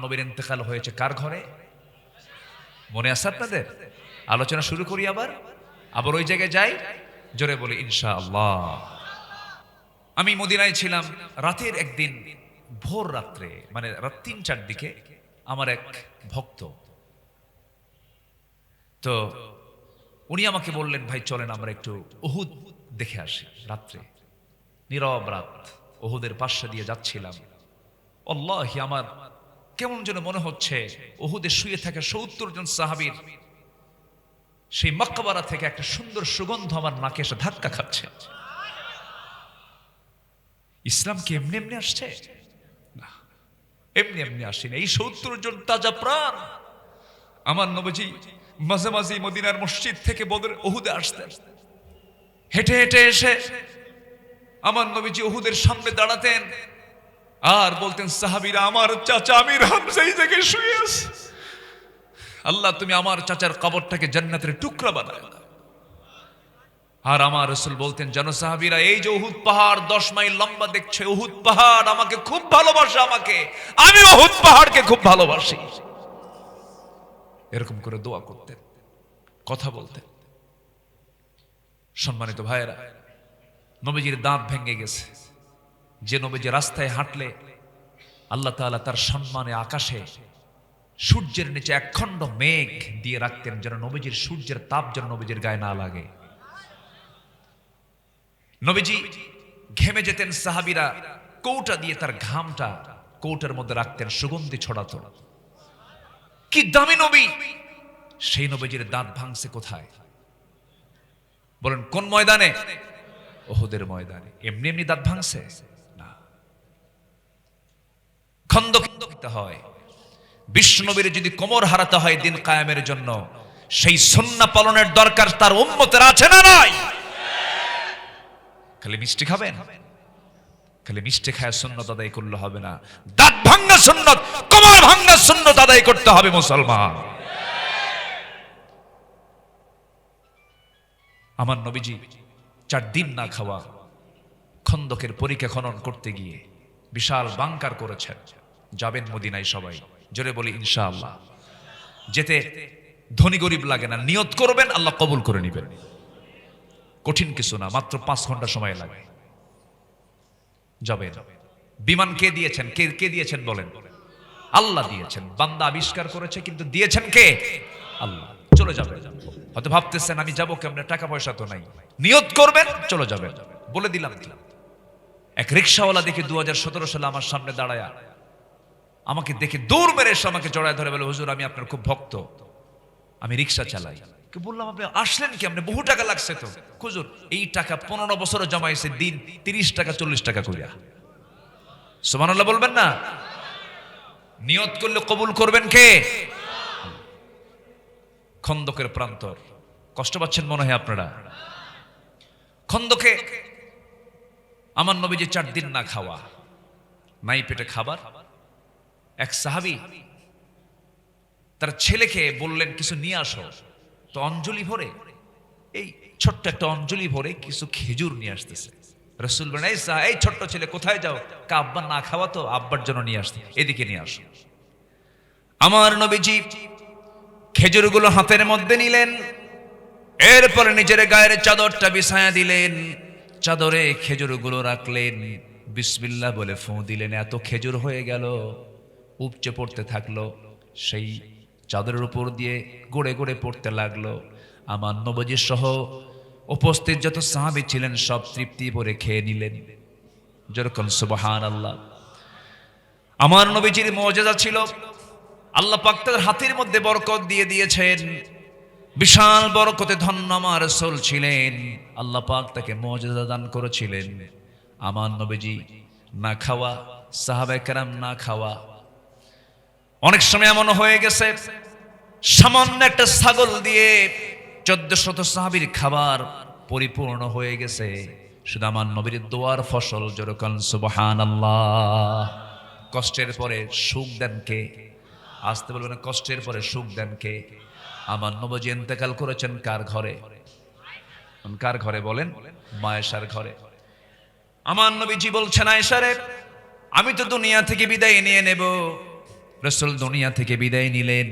নবীর ইন্তেকাল হয়েছে কার ঘরে? মনে আছে আপনাদের? আলোচনা শুরু করি আবার ওই জায়গায় যাই, জোরে বলি ইনশাআল্লাহ। আমি মদিনায় ছিলাম, রাতের একদিন ভোর রাত্রে, মানে রাত ৩-৪ দিকে আমার এক ভক্ত, তো উনি আমাকে বললেন, ভাই চলেন আমরা একটু উহুদ দেখে আসি। রাত্রে নীরব রাত, উহুদের পাশে দিয়ে যাচ্ছিলাম। আল্লাহি আমার কেমন যেন মনে হচ্ছে উহুদে শুয়ে থাকা ৭০ জন সাহাবীর সেই মাকবারা থেকে একটা সুন্দর সুগন্ধ আমার নাকে এসে ধাক্কা খাচ্ছে। ইসলাম কি এমনি এমনি আসছে? না, এমনি এমনি আসেনি। এই ৭০ জন তাজা প্রাণ আমার নবীজি মাঝে মাঝে মদিনার মসজিদ থেকে বদর উহুদে আসতেন। হেঁটে হেঁটে এসে আমার নবীজি উহুদের সামনে দাঁড়াতেন আর বলতেন, সাহাবীরা আমার চাচা আমির হামজা এই জায়গায় শুয়ে আছে, আল্লাহ তুমি আমার চাচার কবরটাকে জান্নাতের টুকরা বানায় দাও। আর আমার রাসূল বলতেন, জানো সাহাবীরা, এই যে উহুদ পাহাড় 10 মাইল লম্বা দেখছে, উহুদ পাহাড় আমাকে খুব ভালোবাসে, আমি উহুদ পাহাড়কে খুব ভালোবাসি। এরকম করে দোয়া করতেন, কথা বলতেন। সম্মানিত ভাইয়েরা, নবীজির দাঁত ভেঙে গেছে। যে নবীজি রাস্তায় হাঁটলে আল্লাহ তাআলা তার সম্মানে আকাশে সূর্যের নিচে একখণ্ড মেঘ দিয়ে রাখতেন, যেন নবীজির সূর্যের তাপ যেন নবীজির গায়ে না লাগে। নবীজি ঘেমে যেতেন, সাহাবীরা কৌটা দিয়ে তার ঘামটা কৌটার মধ্যে রাখতেন, সুগন্ধি ছড়াতো। কি দামি নবী! সেই নবীজির দাঁত ভাঙছে কোথায় বলেন? কোন ময়দানে? উহুদের ময়দানে। এমনি এমনি দাঁত ভাঙছে না, খন্দক দিতে হয়। বিশ্বনবীর যদি কোমর হারাতে হয় দিন কায়েমের জন্য, সেই সুন্নাহ পালনের দরকার তার উম্মতের আছে না নাই? খালি মিষ্টি খাবেন, খালি মিষ্টি খায় সুন্নাত আদায় করলে হবে না। দাঁত ভাঙা সুন্নাত, কোমর ভাঙা সুন্নাত আদায় করতে হবে মুসলমান। আমার নবীজি 4 দিন না খাওয়া খন্দকের পরীক্ষা খনন করতে গিয়ে বিশাল বাংকার করেছেন। যাবেন মদিনায় সবাই, জোরে বলি ইনশাআল্লাহ। যেতে ধনী গরিব লাগে না, নিয়ত করবেন, আল্লাহ কবুল করে নেবেন। কঠিন কিছু না, মাত্র 5 ঘন্টা সময় লাগে। যাবেন। বিমান কে দিয়েছেন? কে দিয়েছেন বলেন? আল্লাহ দিয়েছেন। বান্দা আবিষ্কার করেছে, কিন্তু দিয়েছেন কে? আল্লাহ। চলে যাবেন। হয়তো ভাবতেছেন আমি যাবো কেমনে, টাকা পয়সা তো নাই। নিয়ত করবেন, চলে যাবেন। বলে দিলাম। এক রিকশাওয়ালা দেখে 2017 সালে আমার সামনে দাঁড়ায়া আমাকে দেখে দৌড় মেরে এসে আমাকে জড়ায় ধরে বলে, হুজুর আমি আপনার খুব ভক্ত, আমি রিকশা চালাই। বললাম, আপনি আসলেন কি? আপনি বহু টাকা লাগছে তো। হুজুর এই টাকা 15 বছরে জমাইছে, দিন 30 টাকা 40 টাকা কইরা। সুবহানাল্লাহ বলবেন না? নিয়ত করলে কবুল করবেন কে? খন্দকের প্রান্তর। কষ্ট পাচ্ছেন মনে হয় আপনারা। খন্দকে আমার নবীজি 4 দিন না খাওয়া, নাই পেটে খাবার। এক সাহাবী তার ছেলেকে বললেন, কিছু নিয়ে আসো। তো অঞ্জলি ভরে, এই ছোট্ট একটা অঞ্জলি ভরে কিছু খেজুর নিয়ে আসতেছে। রাসূল বলেন, এই ছোট্ট ছেলে কোথায় যাও? আব্বা না খাওয়া তো, আব্বার জন্য নিয়ে আসতে, এদিকে নিয়ে আসো। আমার নবীজি খেজুরগুলো হাতের মধ্যে নিলেন, এরপরে নিজের গায়ের চাদরটা বিছায়া দিলেন, চাদরে খেজুরগুলো রাখলেন, বিসমিল্লাহ বলে ফু দিলেন। এত খেজুর হয়ে গেল, উপচে পড়তে থাকলো, সেই চাদরের উপর দিয়ে গড়ে গড়ে পড়তে লাগলো। আমার নবীজি সহ উপস্থিত যত সাহাবী ছিলেন সব তৃপ্তি ভরে খেয়ে নিলেন। যেরকম সুবহানাল্লাহ। আমার নবীজির মুজিজা ছিল, আল্লাহ পাক তার হাতের মধ্যে বরকত দিয়ে দিয়েছেন। বিশাল বরকতে ধন্য আমার রাসূল ছিলেন। আল্লাহ পাক তাকে মুজিজা দান করেছিলেন। আমার নবীজি না খাওয়া, সাহাবায়ে কেরাম না খাওয়া। অনেক সময় এমন হয়ে গেছে, সামান্য একটা ছাগল দিয়ে 1400 সাহাবীর খাবার পরিপূর্ণ হয়ে গেছে। শুধু আমার নবীর দোয়ার ফসল। যেরকম সুবহানাল্লাহ। কষ্টের পরে সুখ দেন কে? আসতে বলবেন, কষ্টের পরে সুখ দেন কে? আমার নবীজি ইন্তেকাল করেছেন কার ঘরে? কার ঘরে বলেন? মায়েশার ঘরে। আমার নবীজি বলছেন, আয়েশা রে, আমি তো দুনিয়া থেকে বিদায় নিয়ে নেব, রাসূল দুনিয়া থেকে বিদায় নিলেন।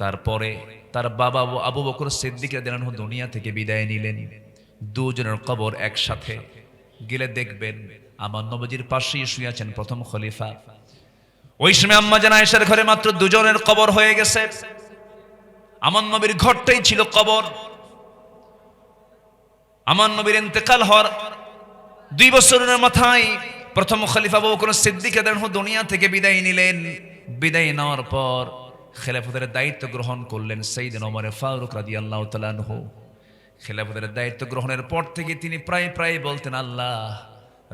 তারপরে তার বাবা আবু বকর সিদ্দিক রাদিয়াল্লাহু আনহু দুনিয়া থেকে বিদায় নিলেন। দুজনের কবর একসাথে গেলে দেখবেন আমার নবীজির পাশেই শুয়ে আছেন প্রথম খলিফা। ওই সময় আম্মা জান আয়েশার ঘরে মাত্র দুজনের কবর হয়ে গেছে। আমার নবীর ঘরটাই ছিল কবর। আমার নবীর ইন্তেকাল হওয়ার 2 বছরের মাথায় প্রথম খলিফা আবু বকর সিদ্দিক রাদিয়াল্লাহু আনহু দুনিয়া থেকে বিদায় নিলেন। বিদায় নেওয়ার পর খেলাফতের দায়িত্ব গ্রহণ করলেন সাইয়েদনা ওমর ফারুক রাদিয়াল্লাহু তাআলা আনহু। খেলাফতের দায়িত্ব গ্রহণের পর থেকে তিনি প্রায় বলতেন, আল্লাহ,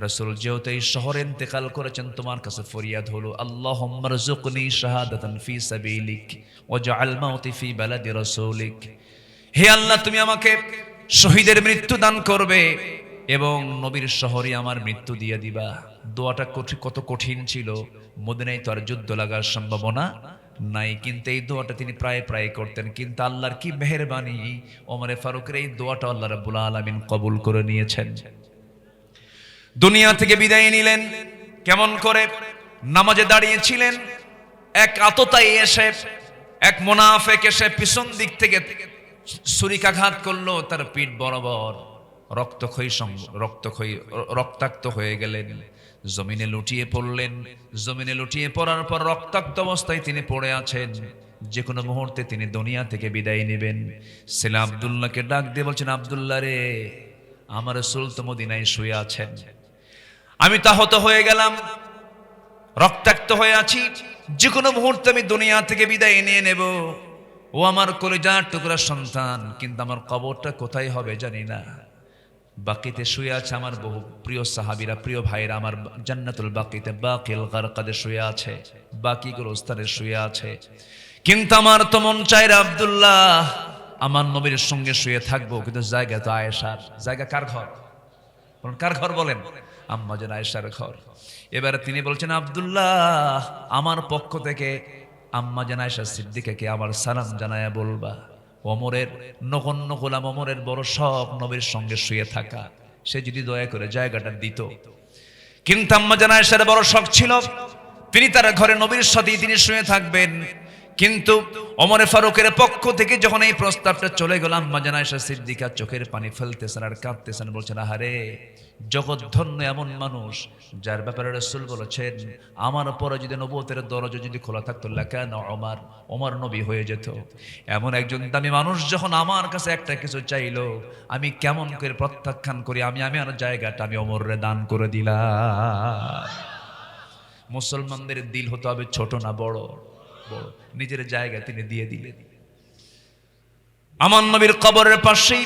রাসূল যেহেতু এই শহরে ইন্তেকাল করেছেন, তোমার কাছে ফরিয়াদ হলো, আল্লাহুম্মা রযুকনি শাহাদাতান ফি সাবিলিক ওয়াজআল মাউতি ফি বালাদি রাসূলিক। হে আল্লাহ, তুমি আমাকে শহীদের মৃত্যু দান করবে এবং নবীর শহরে আমার মৃত্যু দিয়ে দিবা। দোয়াটা কত কঠিন ছিল। মদিনায় তো আর যুদ্ধ লাগার সম্ভাবনা নাই, কিন্তু এই দোয়াটা তিনি প্রায় করতেন। কিন্তু আল্লাহর কি মেহেরবানি, ওমর ফারুকের এই দোয়াটা আল্লাহ রাব্বুল আলামিন কবুল করে নিয়েছেন। দুনিয়া থেকে বিদায় নিলেন। কেমন করে? নামাজে দাঁড়িয়েছিলেন, এক আততায়ী এসে, এক মুনাফিক এসে পিছন দিক থেকে ছুরিকাঘাত করলো তার পিঠ বরাবর। রক্তাক্ত হয়ে গেলেন। জমিনে লুটিয়ে পড়লেন। জমিনে লুটিয়ে পড়ার পর রক্তাক্ত অবস্থায় তিনি পড়ে আছেন। যে কোনো মুহূর্তে তিনি দুনিয়া থেকে বিদায় নেবেন। ছেলে আব্দুল্লাহকে ডাক দিয়ে বলছেন, আব্দুল্লাহ রে, আমার রাসূল তো মদিনায় শুয়ে আছেন, আমি তাহত হয়ে গেলাম, রক্তাক্ত হয়ে আছি, যে কোনো মুহূর্তে আমি দুনিয়া থেকে বিদায় নিয়ে নেব। ও আমার কলিজার টুকরা সন্তান, কিন্তু আমার কবরটা কোথায় হবে জানি না। বাকিতে শুয়ে আছে আমার বহু প্রিয় সাহাবীরা, প্রিয় ভাইরা আমার জান্নাতুল বাকিতে বাকিল গারকাদে শুয়ে আছে, বাকিগুলো স্থানে শুয়ে আছে। কিন্তু আমার তো মন চায় রে আব্দুল্লাহ, আমার নবীর সঙ্গে শুয়ে থাকবো, কিন্তু জায়গা তো আয়েশার। জায়গা কার ঘর? কার ঘর বলেন? আম্মা জান আয়েশার ঘর। এবারে তিনি বলছেন, আব্দুল্লাহ, আমার পক্ষ থেকে আম্মা জান আয়েশা সিদ্দিকাকে আমার সালাম জানায়া বলবা, ওমরের নগণ্য গোলাম ওমরের বড় শখ নবীর সঙ্গে শুয়ে থাকা, সে যদি দয়া করে জায়গাটা দিত। কিন্তু আম্মা জান আয়েশার বড় শখ ছিল তিনি তার ঘরে নবীর সাথেই তিনি শুয়ে থাকবেন। কিন্তু ওমর ফারুকের পক্ষ থেকে যখন এই প্রস্তাবটা চলে গেল, আম্মা জান আয়েশা সিদ্দিকা চোখের পানি ফেলতেছেন আর কাঁদতেছেন, বলছেন, আহারে, জগৎ ধন্য এমন মানুষ যার ব্যাপারে রাসূল বলেছেন, আমার পরে যদি নবুয়তের দরজা যদি খোলা থাকতো লাকানা ওমর নবী হয়ে যেত। এমন একজন দামি মানুষ যখন আমার কাছে একটা কিছু চাইলো, আমি কেমন করে প্রত্যাখ্যান করি? আমি আমার জায়গাটা আমি ওমরে দান করে দিলাম। মুসলমানদের দিল হতে হবে ছোট না বড়? বড়। নিজের জায়গা তিনি দিয়ে দিলেন। আমার নবীর কবরের পাশেই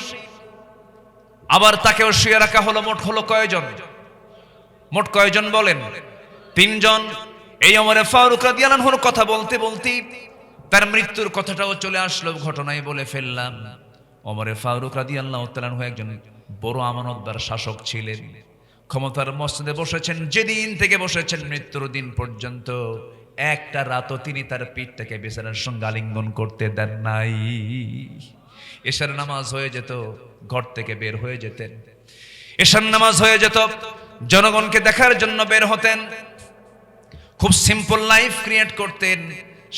আবার তাকেও শুয়ে রাখা হলো। মোট হলো কয়জন? মোট কয়জন বলেন? 3 জন। এই ওমর ফারুক রাদিয়াল্লাহু আনহুর কথা বলতে বলতে তার মৃত্যুর কথাটাও চলে আসলো, ঘটনায় বলে ফেললাম। ওমর ফারুক রাদিয়াল্লাহু তাআলা আনহু একজন বড় আমানতদার শাসক ছিলেন। ক্ষমতার মসনদে বসেছেন, যেদিন থেকে বসেছেন মৃত্যুর দিন পর্যন্ত একটা রাতও তিনি তার পিঠটাকে বিছানার সঙ্গে আলিঙ্গন করতে দেন নাই। এশার নামাজ হয়ে যেত, ঘর থেকে বের হয়ে যেতেন। এশার নামাজ হয়ে যেত, জনগণকে দেখার জন্য বের হতেন। খুব সিম্পল লাইফ ক্রিয়েট করতেন,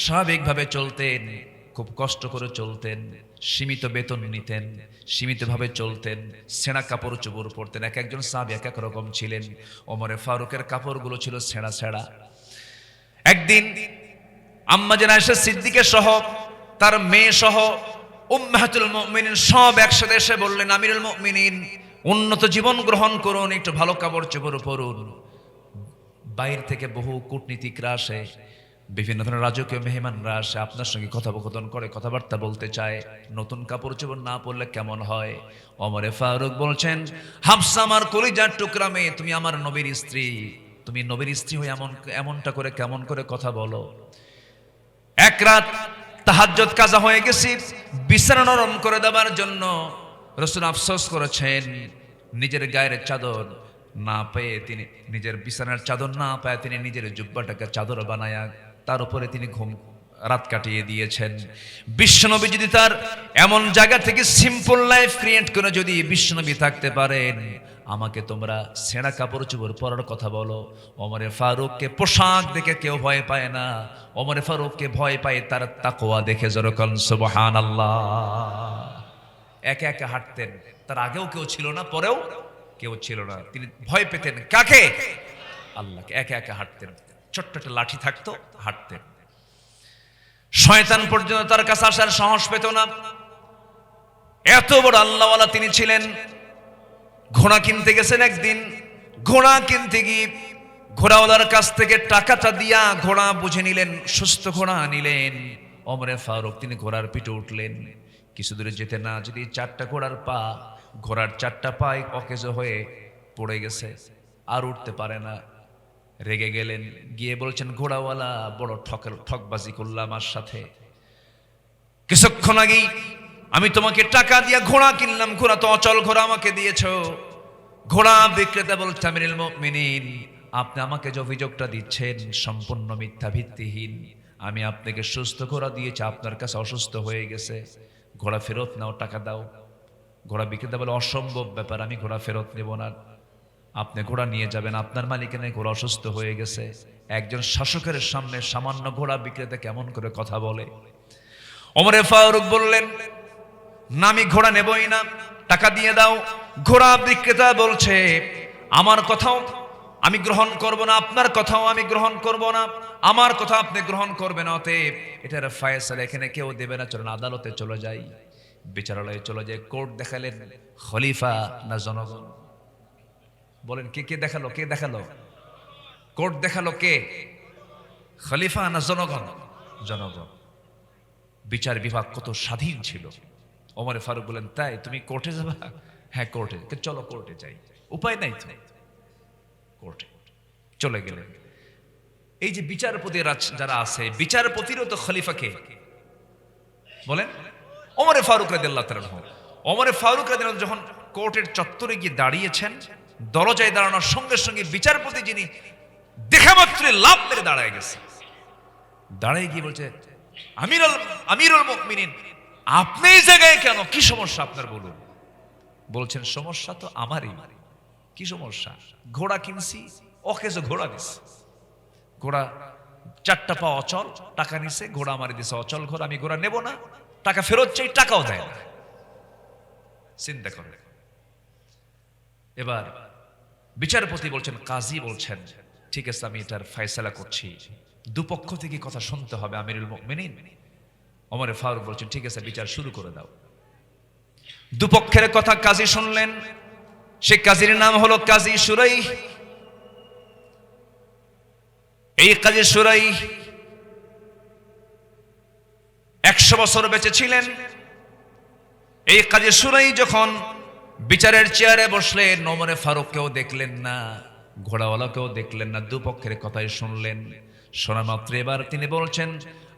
স্বাভাবিকভাবে চলতেন, খুব কষ্ট করে চলতেন, সীমিত বেতন নিতেন, সীমিতভাবে চলতেন, ছেঁড়া কাপড় চোপড় পরতেন। এক একজন সাহাবী এক এক রকম ছিলেন। ওমর ফারুকের কাপড়গুলো ছিল ছেঁড়া ছেঁড়া। একদিন আম্মা জান আয়েশা সিদ্দিকা সহ তার মেয়ে সহ উম্মাহাতুল মুমিনিন সব একসাথে এসে বললেন, আমিরুল মুমিনিন, উন্নত জীবন গ্রহণ করুন, একটু ভালো কাপড় চোপড় পরুন। বাইরে থেকে বহু কূটনীতিকরা আসে, বিভিন্ন ধরনের রাজকীয় মেহমানরা আসে, আপনার সঙ্গে কথোপকথন করে, কথাবার্তা বলতে চায়। নতুন কাপড় চোপড় না পরলে কেমন হয়? ওমর ফারুক বলছেন, হাফসা আমার কলিজার টুকরা মেয়ে, তুমি আমার নবীর স্ত্রী, তুমি নবীর স্ত্রী হয়ে এমনটা করে কেমন করে কথা বলো? এক রাত তাহাজ্জুদ কাজা হয়ে গেছে, বিছানা নরম করে দেওয়ার জন্য রাসূল আফসোস করেছেন। নিজের গায়ের চাদর না পেয়ে তিনি, নিজের বিছানার চাদর না পায় তিনি নিজের জুব্বাটাকে চাদর বানায়া তার উপরে তিনি রাত কাটিয়ে দিয়েছেন। বিশ্বনবী যদি তার এমন জায়গা থেকে সিম্পল লাইফ ক্রিয়েট করে যদি বিশ্বনবী থাকতে পারেন, আমাকে তোমরা ছেঁড়া কাপড় চোপড় পরার কথা বলো। ওমরে ফারুককে পোশাক দেখে কেউ ভয় পায় না, ওমরে ফারুককে ভয় পায় তার তাকওয়া দেখে। জোরকন সুবহানাল্লাহ। একে একে হাঁটতেন, তার আগেও কেউ ছিল না, পরেও কেউ ছিল না। তিনি ভয় পেতেন কাকে? আল্লাহকে। একে একে হাঁটতেন, ছোট্ট একটা লাঠি থাকতো, হাঁটতেন। শয়তান পর্যন্ত তার কাছে আসার সাহস পেত না, এত বড় আল্লাহওয়ালা তিনি ছিলেন। ঘোড়া কিনতে গেছেন একদিন, ঘোড়া কিনতে গিয়ে ঘোড়াওয়ালার কাছ থেকে টাকাটা দিয়া ঘোড়া বুঝে নিলেন, সুস্থ ঘোড়া নিলেন। ওমরে ফারুক তিনি ঘোড়ার পিঠে উঠলেন। কিছু দূরে যেতে না যদি চারটা ঘোড়ার চারটা পায়ে অকেজ হয়ে পড়ে গেছে, আর উঠতে পারে না। রেগে গেলেন, গিয়ে বলছেন, ঘোড়াওয়ালা বড় ঠকবাজি করলাম আমার সাথে। কিছুক্ষণ আগেই আমি তোমাকে টাকা দিয়ে ঘোড়া কিনলাম, ঘোড়া তো অচল ঘোড়া আমাকে দিয়েছো। ঘোড়া বিক্রেতা বলছে, আমিরুল মুমিনিন, আপনি আমাকে যে অভিযোগটা দিচ্ছেন সম্পূর্ণ মিথ্যা, ভিত্তিহীন। আমি আপনাকে সুস্থ ঘোড়া দিয়েছি, আপনার কাছে অসুস্থ হয়ে গেছে। ঘোড়া ফেরত নাও, টাকা দাও। ঘোড়া বিক্রেতা বলে, অসম্ভব ব্যাপার, আমি ঘোড়া ফেরত নেব না। আপনি ঘোড়া নিয়ে যাবেন, আপনার মালিকের ঘোড়া অসুস্থ হয়ে গেছে। একজন শাসকের সামনে সামান্য ঘোড়া বিক্রেতা কেমন করে কথা বলে? ওমরে ফারুক বললেন, না, আমি ঘোড়া নেবই না, টাকা দিয়ে দাও। ঘোড়া বিক্রেতা বলছে, আমার কথাও আমি গ্রহণ করব না, আপনার কথাও আমি গ্রহণ করব না, আমার কথা আপনি গ্রহণ করবেন, অতএব এটার ফায়সালা এখানে কেউ দেবে না, চলুন আদালতে চলে যাই। বিচারালয়ে চলে যায়। কোর্ট দেখালেন খলিফা না জনগণ? বলেন কে কে দেখালো? কে দেখালো? কোর্ট দেখালো কে? খলিফা না জনগণ? জনগণ। বিচার বিভাগ কত স্বাধীন ছিল। ওমরে ফারুক বলেন, তাই তুমি কোর্টে যাবা? হ্যাঁ কোর্টে। চলো কোর্টে যাই। উপায় নাই তো, কোর্টে চলে গেলেন। এই যে বিচারপতি যারা আছে, বিচারপতিরও তো খলিফাকে বলেন ওমরে ফারুক রাদিয়াল্লাহু তাআলা। ওমরে ফারুক রাদিয়াল্লাহু যখন কোর্টের চত্বরে গিয়ে দাঁড়িয়েছেন, দরজায় দাঁড়ানোর সঙ্গে সঙ্গে বিচারপতি যিনি দেখা মাত্র লাফ মেরে দাঁড়ায় গেছে। দাঁড়ায় গিয়ে বলছে, আমিরুল মুমিনিন, আপনি এই জায়গায় কেন? কি সমস্যা আপনার বলুন। বলছেন, সমস্যা তো আমারই। কি সমস্যা? ঘোড়া কিনছি, অকেজ ঘোড়া দিছে। ঘোড়া চারটা পা অচল, টাকা নিছে, ঘোড়া আমারই দিছে অচল ঘোড়া। আমি ঘোড়া নেব না, টাকা ফেরত চাই, টাকাও দেয় না। চিন্তা করে। এবার বিচারপতি বলছেন, কাজী বলছেন, ঠিক আছে আমি এটার ফয়সালা করছি, দুপক্ষ থেকে কথা শুনতে হবে আমিরুল মুমিনিন। ওমরে ফারুক বলছেন, ঠিক আছে বিচার শুরু করে দাও। দুপক্ষের কথা কাজী শুনলেন। সে কাজীর নাম হলো কাজী সুরাই। এই কাজী সুরাই 100 বছর বেঁচে ছিলেন। এই কাজী সুরাই যখন বিচারের চেয়ারে বসলেন, ওমরে ফারুককেও দেখলেন না, ঘোড়াওয়ালাকেও দেখলেন না, দুপক্ষের কথাই শুনলেন। শোনা মাত্র এবার তিনি বলছেন,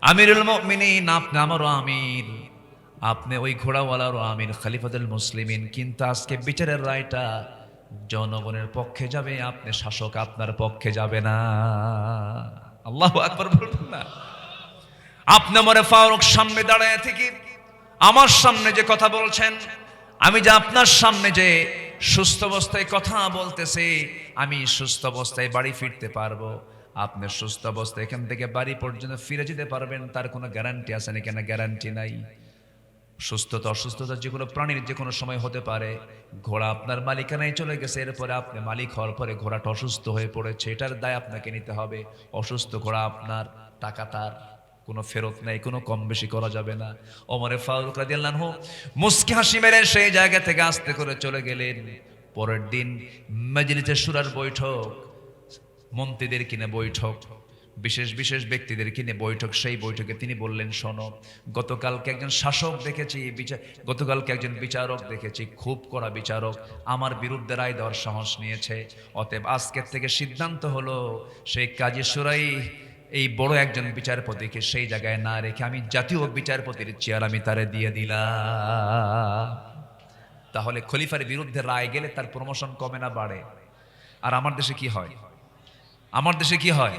আমিরুল মুমিনিন, আপনি আমারও আমির, আপনি ওই ঘোড়াওয়ালারও আমির, খলিফাতুল মুসলিমিন, কিন্তু আজকে বিচারের রায়টা জনগণের পক্ষে যাবে, আপনি শাসক, আপনার পক্ষে যাবে না। আল্লাহু আকবার বলবেন না? আপনি ওমরে ফারুক সামনে দাঁড়ায় থেকে আমার সামনে যে কথা বলছেন, আমি যে আপনার সামনে যে সুস্থ অবস্থায় কথা বলতেছি, আমি সুস্থ অবস্থায় বাড়ি ফিরতে পারবো, আপনি সুস্থ অবস্থায় এখান থেকে বাড়ি পর্যন্ত ফিরে যেতে পারবেন, তার কোনো গ্যারান্টি আছে না? কেন গ্যারান্টি নাই। সুস্থতা অসুস্থতা যে কোনো প্রাণীর যে কোনো সময় হতে পারে। ঘোড়া আপনার মালিকানায় চলে গেছে, এরপরে আপনি মালিক হওয়ার পরে ঘোড়াটা অসুস্থ হয়ে পড়েছে, এটার দায় আপনাকে নিতে হবে। অসুস্থ ঘোড়া আপনার, টাকা তার, কোনো ফেরত নাই, কোনো কম বেশি করা যাবে না। ওমরে ফারুক রাদিয়াল্লাহু আনহু মুস্কি হাসি মেরে সেই জায়গা থেকে আস্তে করে চলে গেলেন। পরের দিন মাজলিসে শুরার বৈঠক, মন্ত্রীদের কিনে বৈঠক, বিশেষ বিশেষ ব্যক্তিদের কিনে বৈঠক। সেই বৈঠকে তিনি বললেন, শোনো, গতকালকে একজন শাসক দেখেছি, গতকালকে একজন বিচারক দেখেছি, খুব কড়া বিচারক, আমার বিরুদ্ধে রায় দেওয়ার সাহস নিয়েছে। অতএব আজকের থেকে সিদ্ধান্ত হলো, সেই কাজী সুরাই এই বড় একজন বিচারপতিকে সেই জায়গায় না রেখে আমি জাতীয় বিচারপতির চেয়ার আমি তারে দিয়ে দিলাম। তাহলে খলিফার বিরুদ্ধে রায় গেলে তার প্রমোশন কমে না বাড়ে? আর আমার দেশে কি হয়? আমার দেশে কি হয়?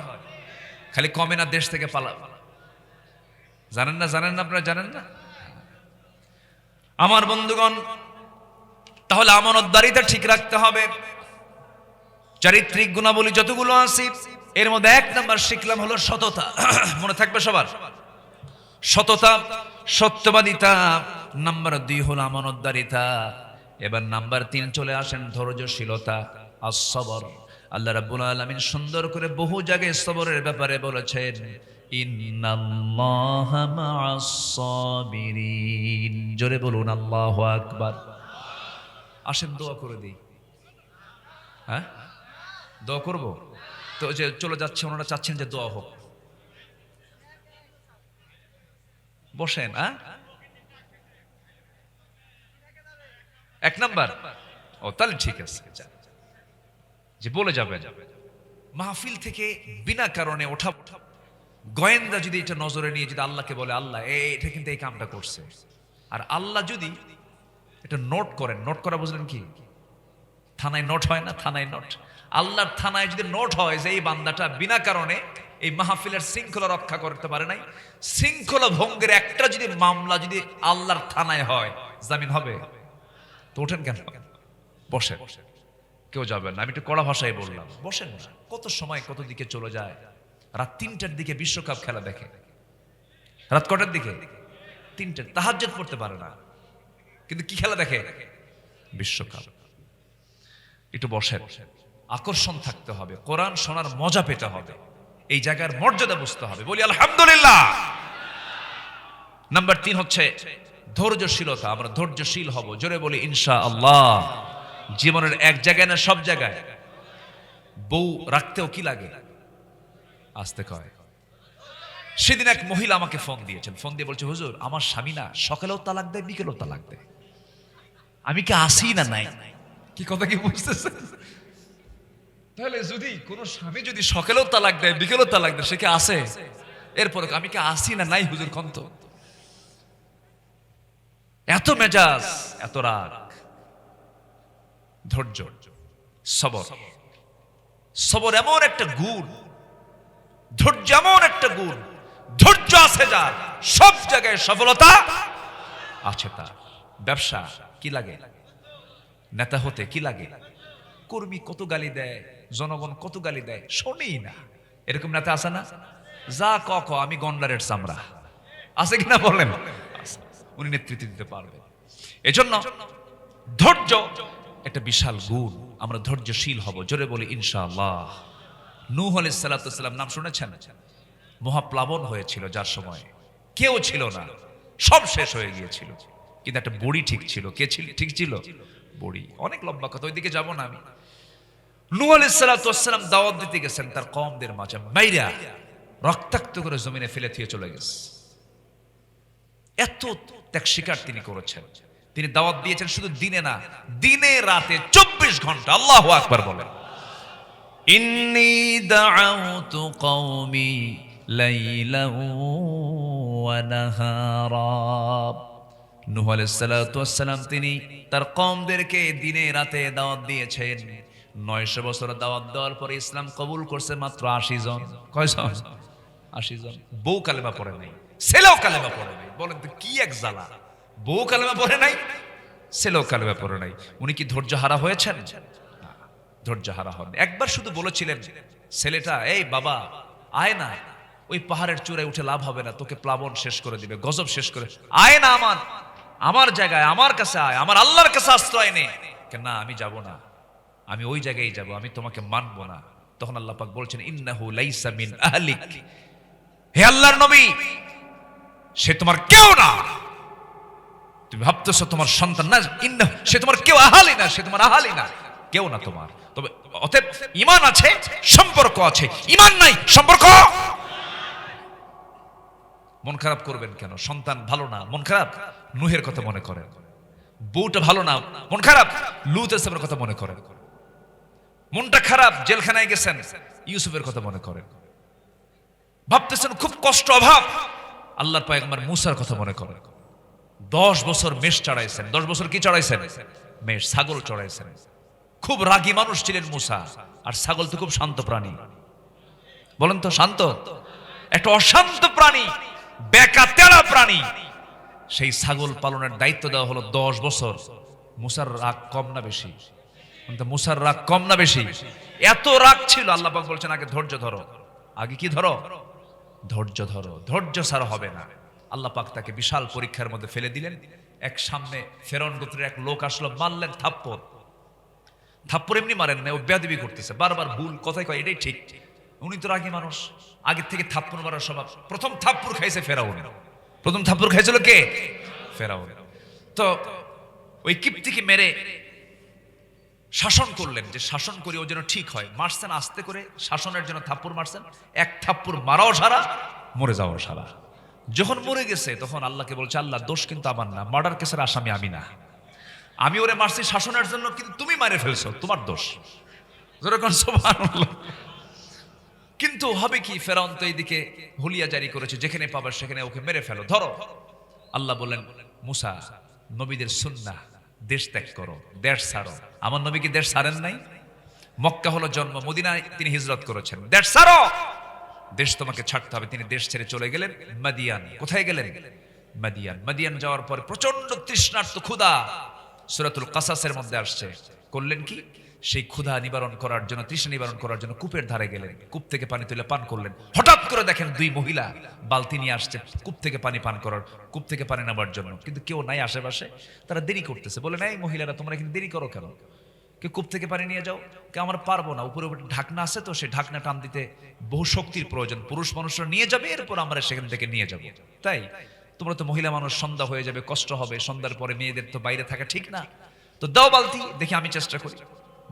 খালি কমে না, দেশ থেকে পালা। জানেন না? জানেন না? আপনারা জানেন না? আমার বন্ধুগণ, তাহলে আমানতদারিতা ঠিক রাখতে হবে। চারিত্রিক গুণাবলী যতগুলো আছে এর মধ্যে 1 নাম্বার শিখলাম হলো সততা। মনে থাকবে সবার, সততা, সত্যবাদিতা। নাম্বার 2 হলো আমানতদারিতা। এবার নাম্বার 3 চলে আসেন ধৈর্যশীলতা, as-sabr। আল্লাহ রাব্বুল আলামিন সুন্দর করে বহু জায়গায় সবরের ব্যাপারে বলেছেন, ইন্নাল্লাহা মা'আস সাবিরিন। জোরে বলুন আল্লাহু আকবার। আসেন দোয়া করে দিই। হ্যাঁ, দোয়া করব তো। যে চলে যাচ্ছে ওনারা চাচ্ছেন যে দোয়া হোক। বসেন। 1 নাম্বার, ও তাহলে ঠিক আছে, যে বলে যাবে। মাহফিল থেকে বিনা কারণে ওঠা গোয়েন্দা যদি এটা নজরে নিয়ে যদি আল্লাহকে বলে, আল্লাহ এটা কিন্তু এই কামটা করছে, আর আল্লাহ যদি এটা নোট করেন, নোট করা বুঝলেন কি? থানায় নোট হয় না, থানায় নোট। আল্লাহর থানায় যদি নোট হয় যে এই বান্দাটা বিনা কারণে এই মাহফিলের শৃঙ্খলা রক্ষা করতে পারে নাই, শৃঙ্খলা ভঙ্গের একটা যদি মামলা যদি আল্লাহর থানায় হয়, জামিন হবে? তো ওঠেন কেন? বসেন, কেউ যাবেন না। আমি একটু কড়া ভাষায় বললাম, বসেন না। কত সময় কত দিকে চলে যায়। রাত 3টার দিকে বিশ্বকাপ খেলা দেখে, রাত কটার দিকে? 3টে। তাহাজ্জুদ পড়তে পারে না, কিন্তু কি খেলা দেখে? বিশ্বকাপ। একটু বসেন, আকর্ষণ থাকতে হবে, কোরআন শোনার মজা পেতে হবে, এই জায়গার মর্যাদা বুঝতে হবে। বলি আলহামদুলিল্লাহ। নাম্বার 3 হচ্ছে ধৈর্যশীলতা। আমরা ধৈর্যশীল হব, জোরে বলি ইনশাআল্লাহ। জীবনের এক জায়গায় না সব জায়গায়। বউ রাখতেও কি লাগে? আসতে কয়। সেদিন এক মহিলা আমাকে ফোন দিয়েছেন, ফোন দিয়ে বলছে, হুজুর আমার স্বামী না সকালেও তালাক দেয়, বিকেলেও তালাক দেয়, আমি কি আসি না নাই? কি কথা কি বুঝতেছেন? তাহলে যদি কোন স্বামী যদি সকালেও তালাক দেয়, বিকেলেও তালাক দেয়, সে কি আসে? এরপর আমি কি আসি না নাই হুজুর কন্ত? এত মেজাজ, এত রাগ। ধৈর্য, সবর। সবর এমন একটা গুণ, ধৈর্য এমন একটা গুণ, ধৈর্য আছে যার সব জায়গায় সফলতা আছে তার। ব্যবসা কি লাগে? নেতা হতে কি লাগে? কর্মী কত গালি দেয়, জনগণ কত গালি দেয়, শোনেই না। এরকম নেতা আছে না? যা ক আমি গন্ডারের চামড়া, আছে কিনা বলেন? উনি নেতৃত্ব দিতে পারবেন। এজন্য ধৈর্য একটা বিশাল গুণ। আমরা ধৈর্যশীল হব, জোরে বলি ইনশাআল্লাহ। নূহ আলাইহিস সালাতু ওয়াস সালাম নাম শুনেছেন? মহাপ্লাবন হয়েছিল, যার সময় কেউ ছিল না, সব শেষ হয়ে গিয়েছিল, কিন্তু একটা বড়ি ঠিক ছিল। কে ছিল ঠিক ছিল? বড়ি। অনেক লম্বা কথা, ওইদিকে যাব না আমি। নূহ আলাইহিস সালাতু ওয়াস সালাম দাওয়াত দিতে গেছেন তার কওমদের মাঝে, মাইরা রক্তাক্ত করে জমিনে ফেলে দিয়ে চলে গেছে। এত ত্যাগ স্বীকার তিনি করেছেন। তিনি দাওয়াত দিয়েছেন শুধু দিনে না, দিনে রাতে 24 ঘন্টা। আল্লাহু আকবার বলেন। ইন্নী দাআউতু কওমি লাইলান ওয়া নাহারা। নূহ আলাইহিস সালাতু ওয়াস সালাম তিনি তার কওমদেরকে দিনে রাতে দাওয়াত দিয়েছেন। 900 বছর দাওয়াত দেওয়ার পরে ইসলাম কবুল করছে মাত্র 80 জন। কয়জন? 80 জন। বউ কালেমা পড়ে নাই, ছেলেও কালেমা পড়ে নাই। বলেন তো কি এক জ্বালা! বউ কালেমা পড়ে নাই, ছেলেও কালেমা পড়ে নাই। উনি কি ধৈর্য হারা হয়েছেন? না, ধৈর্য হারা হন। একবার শুধু বলেছিলেন ছেলেটা, এই বাবা আয় না, ওই পাহাড়ের চূড়ায় উঠে লাভ হবে না, তোকে প্লাবন শেষ করে দিবে, গজব শেষ করে, আয় না আমার জায়গায়, আমার কাছে আয়, আমার আল্লাহর কাছে আশ্রয় নে। না আমি যাব না, আমি ওই জায়গায় যাব, আমি তোমাকে মানব না। তখন আল্লাহ পাক বলছেন, ইন্নাহু লাইসা মিন আহলিক। হে আল্লাহর নবী, সে তোমার কেউ না। তুমি ভাবতেছো তোমার সন্তান না, সে তোমার কেউ, আহালি না, সে তোমার আহালি না, কেউ না তোমার। তবে অতএব ঈমান আছে, সম্পর্ক আছে, ঈমান নাই, সম্পর্ক। মন খারাপ করবেন কেন? সন্তান ভালো না, মন খারাপ, নূহের কথা মনে করেন। বউটা ভালো না, মন খারাপ, লূত ইসলামের কথা মনে করেন। মনটা খারাপ, জেলখানায় গেছেন, ইউসুফের কথা মনে করেন। ভাবতেছেন খুব কষ্ট, অভাব, আল্লাহর পয়গম্বর মূসার কথা মনে করেন। 10 বছর মেষ চড়াইছেন। 10 বছর কি চড়াইছেন? মেষ, ছাগল চড়াইছেন। খুব রাগী মানুষ ছিলেন মূসা। আর ছাগল তো খুব শান্ত প্রাণী, বলেন তো শান্ত? একটা অশান্ত প্রাণী, বেকা তেড়া প্রাণী। সেই ছাগল পালনের দায়িত্ব দেওয়া হলো 10 বছর। মুসার রাগ কম না বেশি? মুসার রাগ কম না বেশি? এত রাগ ছিল, আল্লাহ পাক বলছেন আগে ধৈর্য ধরো। আগে কি ধরো? ধৈর্য ধরো, ধৈর্য ছাড়া হবে না। আল্লাহ পাক তাকে বিশাল পরীক্ষার মধ্যে ফেলে দিলেন। এক সামনে ফেরাউন গোত্রের এক লোক আসলো, মারলেন থাপ্পড়। থাপ্পড় এমনি মারেন না, ও বেয়াদবি করতেছে, বারবার ভুল কথাই কয়, এটাই ঠিক। উনি তো রাগী মানুষ, আগের থেকে থাপ্পড় মারার স্বভাব। প্রথম থাপ্পড় খাইছে ফেরাউন। প্রথম থাপ্পড় খাইছিল কে? ফেরাউন। তো ওই কিপ্তিকে মেরে শাসন করলেন, যে শাসন করি ও যেন ঠিক হয়। মারছেন আস্তে করে, শাসনের জন্য থাপ্পড় মারছেন। এক থাপ্পড় মারাও সারা, মরে যাওয়াও সারা। যখন মরে গেছে তখন আল্লাহকে বলছে, আল্লাহ দোষ কিন্তু আমার না, মার্ডার কেসের আসামি আমি না। আমি ওরে মারছি শাসনের জন্য, কিন্তু তুমি মারে ফেলছো, তোমার দোষ। যেরকম সুবহানাল্লাহ। কিন্তু হবে কি, ফেরাউন তো এইদিকে হুলিয়া জারি করেছে, যেখানে পাবে সেখানে ওকে মেরে ফেলো, ধরো। আল্লাহ বললেন, মুসা, নবীদের সুন্নাহ, দেশ ত্যাগ করো, দেশ ছাড়ো। আমার নবী কি দেশ ছাড়েন নাই? মক্কা হলো জন্ম, মদিনায় তিনি হিজরত করেছেন। দেশ ছাড়ো, দেশ তোমাকে ছাড়তে হবে। তিনি দেশ ছেড়ে চলে গেলেন মাদিয়ান। কোথায় গেলেন? মাদিয়ান। মাদিয়ান যাওয়ার পরে প্রচন্ড তৃষ্ণার্ত, ক্ষুধা, সূরাতুল কাসাসের মধ্যে আসছে। করলেন কি? সেই ক্ষুধা নিবারণ করার জন্য, তৃষ্ণা নিবারণ করার জন্য কূপের ধারে গেলেন। কূপ থেকে পানি তুলে পান করলেন। হঠাৎ করে দেখেন দুই মহিলা বালতি নিয়ে আসছে কূপ থেকে পানি পান করার, কূপ থেকে পানি নেবার জন্য। কিন্তু কেউ নাই আশেপাশে, তারা দেরি করতেছে। বলে, এই মহিলারা তোমরা এখানে দেরি করো কেন? কে কূপ থেকে পানি নিয়ে যাও। কে আমরা পারবো না, উপরে ঢাকনা আছে তো, সেই ঢাকনা টান দিতে বহু শক্তির প্রয়োজন। পুরুষ মানুষরা নিয়ে যাবে, এরপর আমরা সেখান থেকে নিয়ে যাবো। তাই তোমরা তো মহিলা মানুষ, সন্ধ্যা হয়ে যাবে, কষ্ট হবে, সন্ধ্যার পরে মেয়েদের তো বাইরে থাকা ঠিক না। তো দাও বালতি, দেখি আমি চেষ্টা করি।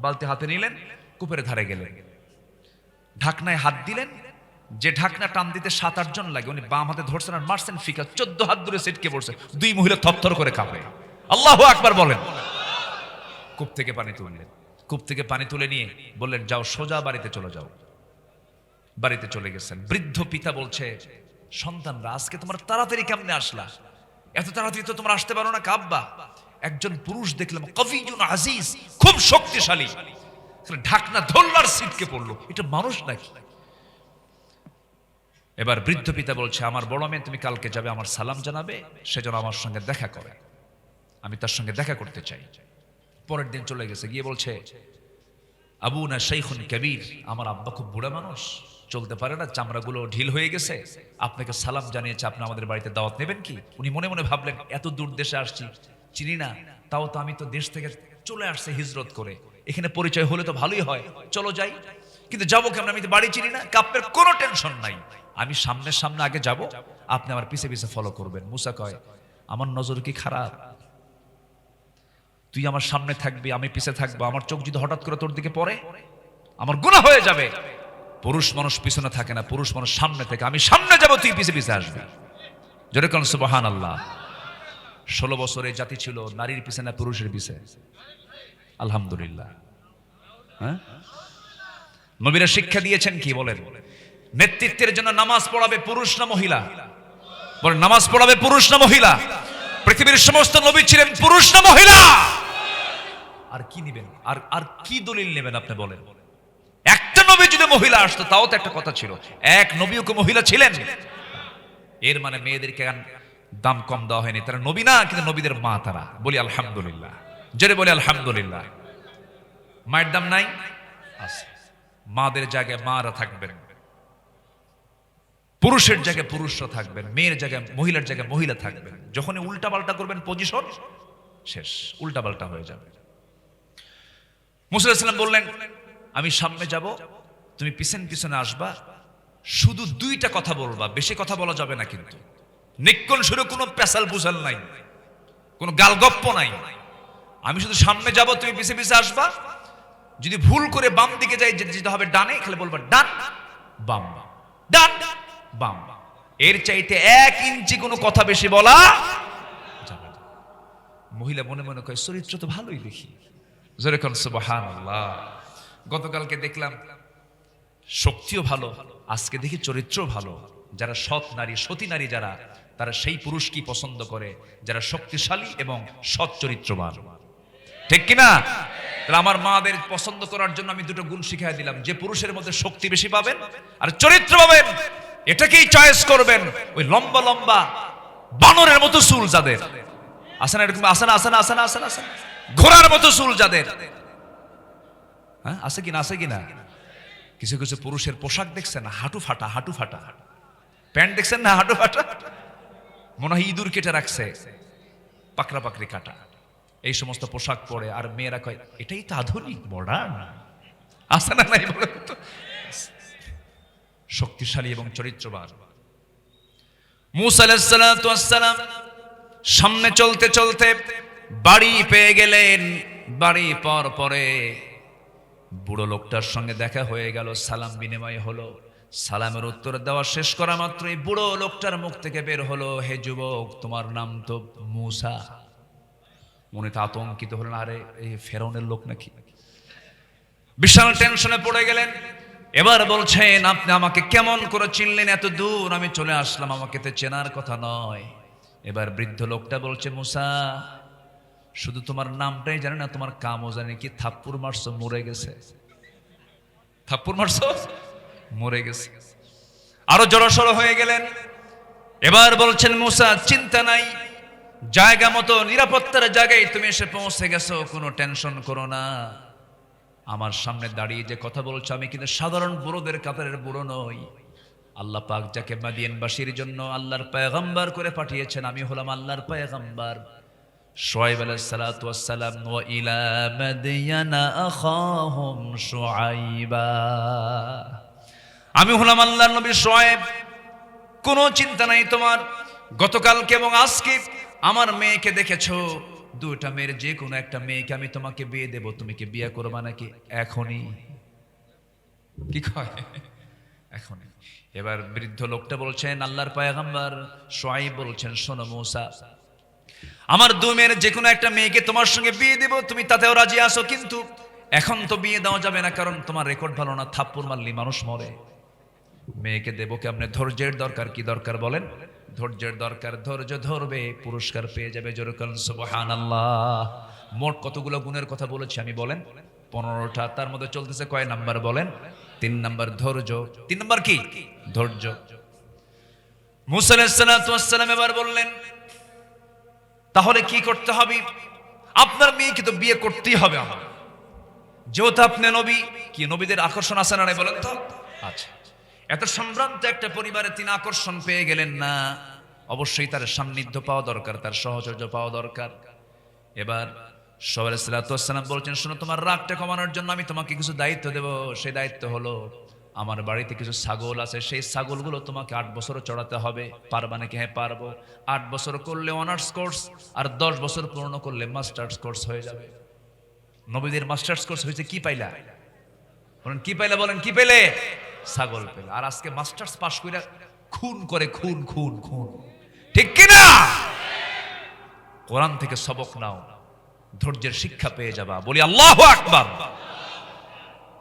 বালতি হাতে নিলেন, কূপের ধারে গেলেন, ঢাকনায় হাত দিলেন। যে ঢাকনা টান দিতে 7-8 জন লাগে, উনি বাম হাতে ধরছেন আর মারছেন ফিকা, 14 হাত দূরে ছিটকে পড়ছে। দুই মহিলা থরথর করে কাঁপে। আল্লাহু আকবার বলেন। কূপ থেকে পানি তুললেন। কূপ থেকে পানি তুলে নিয়ে বললেন, যাও সোজা বাড়িতে চলে যাও। বাড়িতে চলে গেছেন। বৃদ্ধ পিতা বলছে, সন্তানরা আজকে তোমার তাড়াতাড়ি কেমনে আসলা? এত তাড়াতাড়ি তো তোমরা আসতে পারো না। কাব্বা, একজন পুরুষ দেখলাম, কবিজুন আজিজ, খুব শক্তিশালী, ঢাকনা ধরলার ছিটকে পড়লো, এটা মানুষ নাকি? এবার বৃদ্ধ পিতা বলছে, আমার বড় মেয়ে তুমি কালকে যাবে, আমার সালাম জানাবে, সেজন্য আমার সঙ্গে দেখা করে, আমি তার সঙ্গে দেখা করতে চাই। পরের দিন চলে গেছে, গিয়ে বলছে, আবু না শাইখুন কবির, আমার আব্বা খুব বুড়া মানুষ, চলতে পারে না, চামড়াগুলো ঢিল হয়ে গেছে, আপনাকে সালাম জানিয়েছে, আপনি আমাদের বাড়িতে দাওয়াত নেবেন কি? উনি মনে মনে ভাবলেন, এত দূর দেশে আসছি, চিনি না, তাও তো আমি তো দেশ থেকে চলে আসছে হিজরত করে, এখানে পরিচয় হলে তো ভালোই হয়, চলো যাই। কিন্তু যাবো কেমন, আমি তো বাড়ি চিনি না। কাপ্পের কোনো টেনশন নাই, আমি সামনে সামনে আগে যাব, আপনি আমার পিছে পিছে ফলো করবেন। মুসা কয়, আমার নজর কি খারাপ? তুই আমার সামনে থাকবি, আমি পিছে থাকবো, আমার চোখ যদি হঠাৎ করে তোর দিকে পড়ে, আমার গুনাহ হয়ে যাবে। পুরুষ মানুষ পিছনে থাকে না, পুরুষ মানুষ সামনে থেকে, আমি সামনে যাব, তুই পিছে পিছে আসবি। জোরে কোন সুবহানাল্লাহ। 16 বছরের জাতি ছিল নারীর পিছে না পুরুষের পিছে? আলহামদুলিল্লাহ। হ্যাঁ, নবীরা শিক্ষা দিয়েছেন কি বলেন? নেতৃত্বের জন্য নামাজ পড়াবে পুরুষ না মহিলা? বলেন, নামাজ পড়াবে পুরুষ না মহিলা? পৃথিবীর সমস্ত নবী ছিলেন পুরুষ না মহিলা? আর কি নেবেন? আর কি দলিল নেবেন আপনি বলেন? একটা নবী যদি মহিলা আসতো তাও তো একটা কথা ছিল, এক নবীও কি মহিলা ছিলেন? এর মানে মেয়েদেরকে দাম কম দেওয়া হয়নি, তারা নবী না, কিন্তু নবীদের মা তারা। বলি আলহামদুলিল্লাহ, জোরে বলি আলহামদুলিল্লাহ। মায়ের দাম নাই? আছে। মাদের জায়গায় মারা থাকবেন, পুরুষের জায়গায় পুরুষরা থাকবেন, মেয়ের জায়গায় মহিলার জায়গায় মহিলা থাকবেন। যখনই উল্টা পাল্টা করবেন পজিশন শেষ, উল্টা পাল্টা হয়ে যাবে। মুসা আলাইহিস সালাম বললেন, আমি সামনে যাব, তুমি পিছন পিছনে আসবা, শুধু 2টা কথা বলবা, বেশি কথা বলা যাবে না, কিন্তু নিক্কন শুরু কোনো পেশাল পুশাল নাই, কোনো গালগপ্প নাই। আমি শুধু সামনে যাব, তুমি পিছে পিছে আসবা। যদি ভুল করে বাম দিকে যাই, যেতে হবে ডানে, খালি বলবা ডান বাম, ডান বাম। এর চাইতে 1 ইঞ্চি কোনো কথা বেশি বলা যাবে না। মহিলা মনে মনে কয়, চরিত্র তো ভালোই দেখি। জোরে কোন সুবহানাল্লাহ। গতকালকে দেখলাম শক্তিও ভালো, আজকে দেখি চরিত্র ভালো। যারা সৎ নারী, সতী নারী যারা, তারা সেই পুরুষকে পছন্দ করে যারা শক্তিশালী এবং সৎ চরিত্রবান, ঠিক কিনা? তাহলে আমার মাদের পছন্দ করার জন্য আমি 2টো গুণ শিখিয়ে দিলাম, যে পুরুষের মধ্যে শক্তি বেশি পাবেন আর চরিত্র পাবেন, এটাকেই চয়েস করবেন। ওই লম্বা লম্বা বানরের মতো চুল যাদের আছে না, এরকম আছে না, আছে না, আছে না, আছে না, ঘোড়ার মতো চুল যাদের, হ্যাঁ আছে কিনা, আছে কিনা? কিছু কিছু পুরুষের পোশাক দেখছেন হাঁটু ফাটা, হাঁটু ফাটা প্যান্ট দেখছেন না, হাঁটু ফাটা, মনে হয় ইঁদুর কেটে রাখছে, পাকড়া পাকড়ি কাটা, এই সমস্ত পোশাক পরে। আর মেয়েরা কয় এটাই তো আধুনিক মডার্ন, আছে না নাই বলেন তো? শক্তিশালী এবং চরিত্রবান মূসা আলাইহিস সালাতু ওয়াস সালাম সামনে চলতে চলতে বাড়ি পেয়ে গেলেন। বাড়ি পাওয়ার পরে বুড়ো লোকটার সঙ্গে দেখা হয়ে গেল, সালাম বিনিময় হলো। সালামের উত্তর দেওয়া শেষ করা মাত্রই বুড়ো লোকটার মুখ থেকে বের হলো, হে যুবক, তোমার নাম তো মূসা। মনে তো আতঙ্কিত হলেন, আরে এই ফেরাউনের লোক নাকি? বিশাল টেনশনে পড়ে গেলেন। এবার বলছেন, আপনি আমাকে কেমন করে চিনলেন? এত দূর আমি চলে আসলাম, আমাকে তো চেনার কথা নয়। এবার বৃদ্ধ লোকটা বলছে, মূসা, শুধু তোমার নামটাই জানি না, তোমার কামও জানি কি? থাপ্পড় মারছো, মরে গেছে। থাপ্পড় মারছো, মরে গেছে। আরো জড়সড় হয়ে গেলেন। এবার বলছেন, মূসা, চিন্তা নাই, জায়গা মতো নিরাপত্তার জায়গায় তুমি এসে পৌঁছে গেছো, কোনো টেনশন করো না। আমার সামনে দাঁড়িয়ে যে কথা বলছো, আমি কিন্তু সাধারণ বুড়োদের কাতারের বুড়ো নই। আল্লাহ পাক যাকে মাদিয়ানবাসীর জন্য আল্লাহর পয়গম্বর করে পাঠিয়েছেন, আমি হলাম আল্লাহর পয়গম্বর। শুআয়ব আলাইহিস সালাতু ওয়াস সালাম, ওয়া ইলা মাদিয়ানা আখাহুম শুআয়বা, আমি হলাম আল্লাহর নবী শুআয়ব। কোনো চিন্তা নাই তোমার। গতকালকে এবং আজকে আমার মেয়েকে দেখেছো, দুইটা মেয়ের যে কোনো একটা মেয়েকে আমি তোমাকে বিয়ে দেব, তুমি কি বিয়ে করবা নাকি? এখনই। কি কয়? এখনই। এবার বৃদ্ধ লোকটা বলছেন, আল্লাহর পয়গম্বর শুআয়ব বলছেন, শোনো মূসা, আমার দুই মেয়ের যে কোনো একটা মেয়েকে তোমার সঙ্গে বিয়ে দেব, তুমি তাতেও রাজি আছো, কিন্তু এখন তো বিয়ে দেওয়া যাবে না, কারণ তোমার রেকর্ড ভালো না, থাপ্পড় মারলে মানুষ মরে। মেয়েকে দেবো কেমনে? ধৈর্যের দরকার। কি দরকার বলেন? ধৈর্যের দরকার। ধৈর্য ধরবে, পুরস্কার পেয়ে যাবে। জোরে বলেন সুবহানাল্লাহ। মোট কতগুলো গুণের কথা বলেছি আমি বলেন? 15টা। তার মধ্যে চলতেছে কয় নাম্বার বলেন? 3 নাম্বার ধৈর্য। 3 নাম্বার কি? ধৈর্য। মূসা আলাইহিস সালাতু ওয়াস সালাম এবার বললেন, তাহলে কি করতে হবে? আপনার মেয়েকে তো বিয়ে করতেই হবে আমার, যেহেতু আপনি নবী। কি নবীদের আকর্ষণ আছে না নাই বলেন তো? আচ্ছা, এত সম্ভ্রান্ত একটা পরিবারে তিনি আকর্ষণ পেয়ে গেলেন না, অবশ্যই তার সান্নিধ্য পাওয়া দরকার, তার সহচর্য পাওয়া দরকার। এবার শুআয়ব আলাইহিস সালাতু ওয়াস সালাম বলছেন, শোনো, তোমার রাগটা কমানোর জন্য আমি তোমাকে কিছু দায়িত্ব দেব। সেই দায়িত্ব হলো, আমার বাড়িতে কিছু ছাগল আছে, সেই ছাগলগুলো তোমাকে 8 বছর চড়াতে হবে। পারবা নাকি? হ্যাঁ পারবো। 8 বছর করলে অনার্স কোর্স, আর 10 বছর পূর্ণ করলে মাস্টার্স কোর্স হয়ে যাবে। নবীদের মাস্টার্স কোর্স হয়েছে কি পাইলা? বলেন কি পাইলা? বলেন কি পেলে? ছাগল পেলে। আর আজকে মাস্টার্স পাস করে খুন করে, খুন খুন খুন, ঠিক কিনা? কোরআন থেকে সবক নাও, ধৈর্যের শিক্ষা পেয়ে যাবা। বলি আল্লাহু আকবার।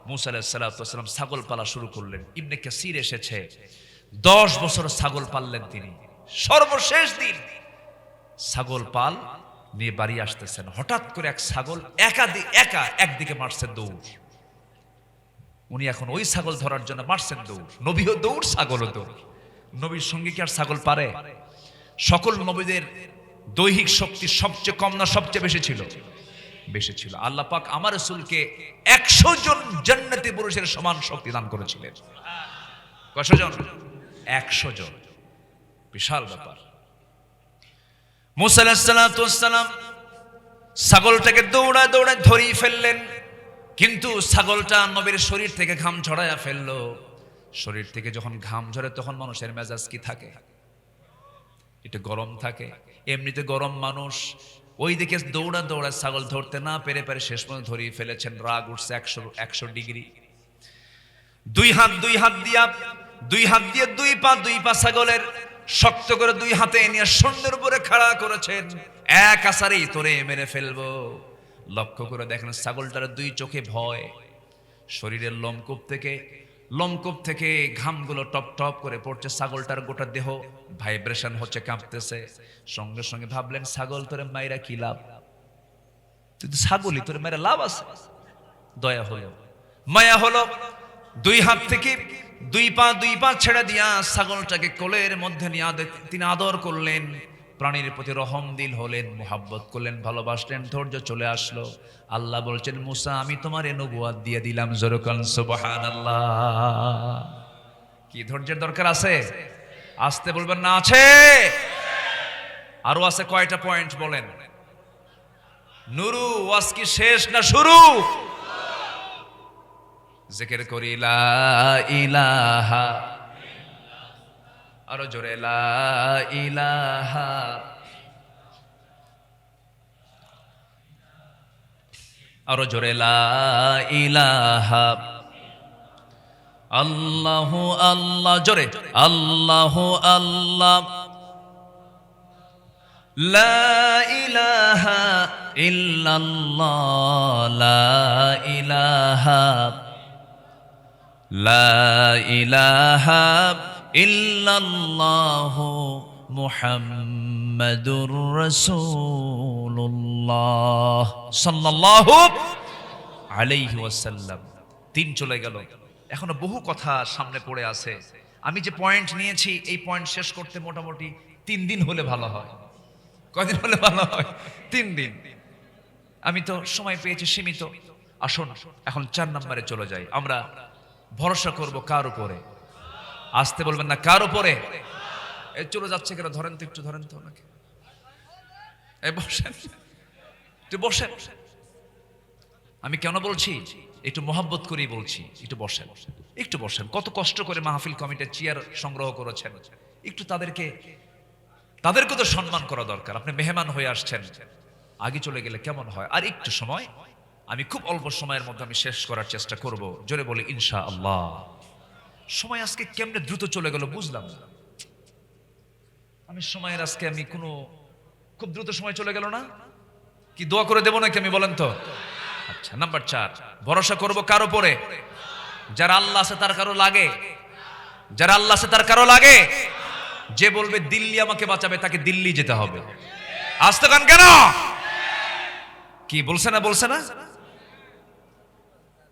মূসা আলাইহিস সালাতু ওয়াস সালাম ছাগল পালা শুরু করলেন। ইবনে কাসির এসেছে 10 বছর ছাগল পাললেন তিনি। সর্বশেষ দিন ছাগল পাল নিয়ে বাড়ি আসতেছেন, হঠাৎ করে এক ছাগল একা একদিকে মারছে দৌড়। উনি এখন ওই ছাগল ধরার জন্য মারছেন দৌড়। নবীও দৌড়, ছাগলও দৌড়। নবীর সঙ্গে কি আর ছাগল পারে? সকল নবীদের দৈহিক শক্তি সবচেয়ে কম না সবচেয়ে বেশি ছিল? বেশি ছিল। আল্লাহ পাক আমার রাসূলকে 100 জন জান্নাতি পুরুষের সমান শক্তি দান করেছিলেন। কয়শো জন? 100 জন। বিশাল ব্যাপার। মূসা আলাইহিস সালাতু ওয়াস সালাম ছাগলটাকে দৌড়ায় দৌড়ায় ধরেই ফেললেন, কিন্তু ছাগলটা নবীর শরীর থেকে ঘাম ঝরায়া ফেললো। শরীর থেকে যখন ঘাম ঝরে তখন মানুষের মেজাজ কি থাকে? একটু গরম থাকে। এমনিতে গরম মানুষ, ওই দিকে দৌড়া দৌড়া ছাগল ধরতে না পেরে শেষ পর্যন্ত ধরিয়ে ফেলেছেন। রাগ উঠছে 100 ডিগ্রি। দুই হাত দিয়ে দুই পা ছাগলের শক্ত করে দুই হাতে নিয়ে শূন্যের উপরে খাড়া করেছেন। এক আছাড়েই তোরে মেরে ফেলবো। লক্ষ্য করে দেখেন ছাগলটার দুই চোখে ভয়। শরীরের লোমকূপ থেকে ঘামগুলো টপ টপ করে পড়ছে। ছাগলটার গোটা দেহ ভাইব্রেশন হচ্ছে, কাঁপতেছে। সঙ্গে সঙ্গে ভাবলেন, ছাগল তোরে মাইরা কি লাভ? তুই তো ছাগলই, তোরে মাইরা লাভ আছে? দয়া হলো, মায়া হলো। দুই হাত থেকে দুই পা ছেড়ে দিয়া ছাগলটাকে কোলের মধ্যে নিয়ে তিনি আদর করলেন। প্রাণীর প্রতি রহম দিল হলেন, মোহাব্বত করলেন, ভালোবাসলেন, ধৈর্য চলে আসলো। আল্লাহ বলছেন, মুসা আমি তোমারে নবুয়াত দিয়ে দিলাম। জোরে বলেন সুবহানাল্লাহ। কি ধৈর্যের দরকার আছে? আসতে বলবেন না, আছে। আরো আছে কয়টা পয়েন্ট বলেন? নুরু ওয়াজ কি শেষ না শুরু? জিকির করি লা ইলাহা, আরো জোরে লা ইলাহা, আরো জোরে লা ইলাহা আল্লাহু আল্লাহ, জোরে আল্লাহু আল্লাহ, লা ইলাহা ইল্লাল্লাহ, লা ইলাহা, লা ইলাহা ইল্লাল্লাহু মুহাম্মাদুর রাসূলুল্লাহ সাল্লাল্লাহু আলাইহি ওয়াসাল্লাম। 3 চলে গেল, এখনো বহু কথা সামনে পড়ে আছে। আমি যে পয়েন্ট নিয়েছি এই পয়েন্ট শেষ করতে মোটামুটি 3 দিন হলে ভালো হয়। কয়দিন হলে ভালো হয়? 3 দিন। আমি তো সময় পেয়েছি সীমিত। আসুন এখন 4 নম্বরে চলে যাই। আমরা ভরসা করব কার উপরে? আসতে বলবেন না, কার উপরে? এই চলে যাচ্ছে কেন? ধরেন তো, একটু ধরেন তো ওনাকে। এই বসেন, একটু বসেন। আমি কেন বলছি? একটু মোহাব্বত করেই বলছি। একটু বসেন, একটু বসেন। কত কষ্ট করে মাহফিল কমিটির চেয়ার সংগ্রহ করেছেন, একটু তাদেরকে তো সম্মান করা দরকার। আপনি মেহমান হয়ে আসছেন, আগে চলে গেলে কেমন হয়? আর একটু সময়, আমি খুব অল্প সময়ের মধ্যে আমি শেষ করার চেষ্টা করব। জোরে বলি ইনশাআল্লাহ। সময় আজকে কেমনে দ্রুত চলে গেল বুঝলাম না। আমি সময়ের আজকে আমি খুব দ্রুত সময় চলে গেল না? কি দোয়া করে দেব নাকি আমি, বলেন তো? আচ্ছা, নাম্বার 4, ভরসা করব কার উপরে? যারা আল্লাহ আছে তার কারো লাগে, যারা আল্লাহ আছে তার কারো লাগে। যে বলবে দিল্লি আমাকে বাঁচাবে, তাকে দিল্লি যেতে হবে। আসতে গান কেন? কি বলছে না? বলছে না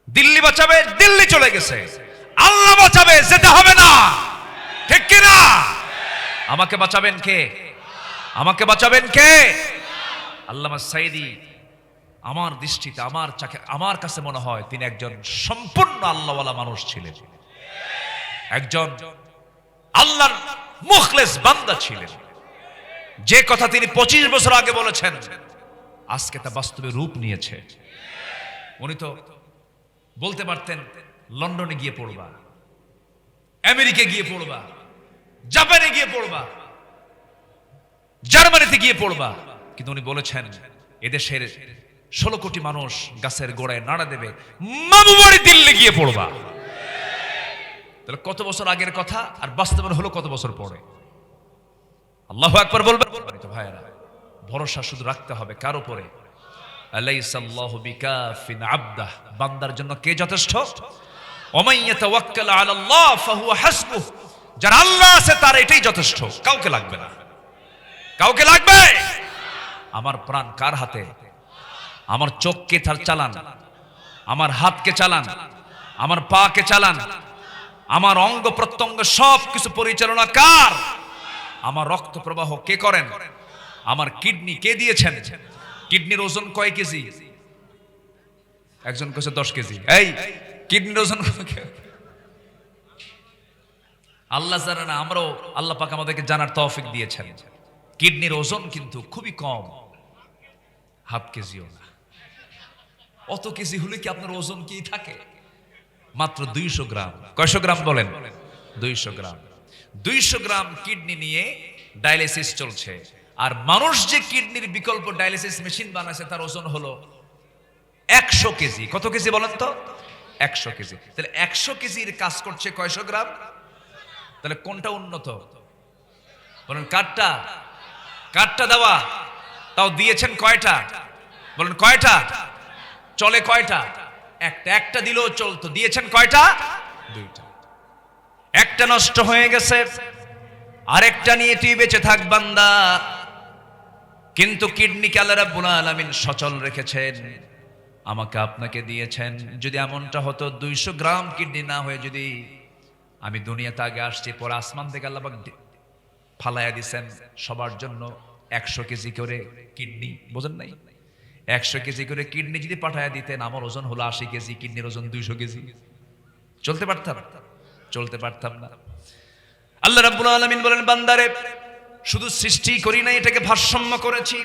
দিল্লি বাঁচাবে, দিল্লি চলে গেছে। আল্লাহ বাঁচাবে, যেতে হবে না, ঠিক কি না? আমাকে বাঁচাবেন কে? আমাকে বাঁচাবেন কে? আল্লামা সাইদি, আমার দৃষ্টিতে, আমার কাছে মনে হয় তিনি একজন সম্পূর্ণ আল্লাহওয়ালা মানুষ ছিলেন, একজন আল্লাহর মুখলেস বান্দা ছিলেন। যে কথা তিনি 25 বছর আগে বলেছেন, আজকে তা বাস্তবে রূপ নিয়েছে। উনি তো বলতে পারতেন লন্ডনে গিয়ে পড়বা, আমেরিকা গিয়ে পড়বা, জাপানে গিয়ে পড়বা, জার্মানিতে গিয়ে পড়বা, কিন্তু উনি বলেছেন এদেশের 16 কোটি মানুষ গাছের গোড়ায় নাড়া দেবে, মামু বাড়ি দিল্লি গিয়ে পড়বা। তাহলে কত বছর আগের কথা, আর বাস্তবায়ন হলো কত বছর পরে? আল্লাহু আকবার বলবেন তো ভাইরা। ভরসা শুধু রাখতে হবে কার উপরে? আলাইসাল্লাহু বিকাফিন আবদাহ, বান্দার জন্য কে যথেষ্ট? ওমান ইয়াতাওয়াক্কাল আলাল্লাহ ফাহুয়া হাসবুহ, যার আল্লাহ আছে তার এটাই যথেষ্ট, কাউকে লাগবে না। কাউকে লাগবে? আমার প্রাণ কার হাতে? আমার চোখকে চালান, আমার হাতকে চালান, আমার পাকে চালান, আমার অঙ্গ প্রত্যঙ্গ সব কিছু পরিচালনা কার? আমার রক্ত প্রবাহ কে করেন? আমার কিডনি কে দিয়েছেন? কিডনির ওজন কয় কেজি? একজন কইছে 10 কেজি। এই কিডনির ওজন আল্লাহ জানে না, আমরাও আল্লাহ পাক আমাদেরকে জানার তৌফিক দিয়েছেন। কিডনির ওজন কিন্তু খুবই কম, হাফ কেজিও না। অত কেজি হলে কি আপনার ওজন কি থাকে? মাত্র 200 গ্রাম। কয়শো গ্রাম বলেন? 200 গ্রাম। 200 গ্রাম কিডনি নিয়ে ডায়ালিসিস চলছে। আর মানুষ যে কিডনির বিকল্প ডায়ালিসিস মেশিন বানাইছে তার ওজন হলো 100 কেজি। কত কেজি বলেন তো? 100 কেজি। তাহলে 100 কেজির কাজ করছে কয়শো গ্রাম? তাহলে কোনটা উন্নত বলেন? কাঠটা? কাঠটা দেওয়া, তাও দিয়েছেন কয়টা? বলেন কয়টা? চলে কয়টা? একটা দিলেও চলতো, দিয়েছেন কয়টা? 2টা। একটা নষ্ট হয়ে গেছে, আরেকটা নিয়ে তুই বেঁচে থাক বান্দা। কিন্তু কিডনিকে আল্লাহ রাব্বুল আলামিন সচল রেখেছেন, আমাকে আপনাকে দিয়েছেন। যদি এমনটা হতো 200 গ্রাম কিডনি না হয়ে যদি আমি দুনিয়াতে আগে আসছি, পরে আসমান থেকে আল্লাহ পাক ফালাইয়া দিছেন সবার জন্য 100 কেজি করে কিডনি, বোঝেন নাই? 100 কেজি করে কিডনি যদি পাঠায় দিতেন, আমার ওজন হলো 80 কেজি, কিডনির ওজন 200 কেজি, চলতে পারতাম? চলতে পারতাম না। আল্লাহ রাব্বুল আলামিন বলেন, বান্দারে শুধু সৃষ্টি করি নাই, এটাকে ভারসাম্য করেছি।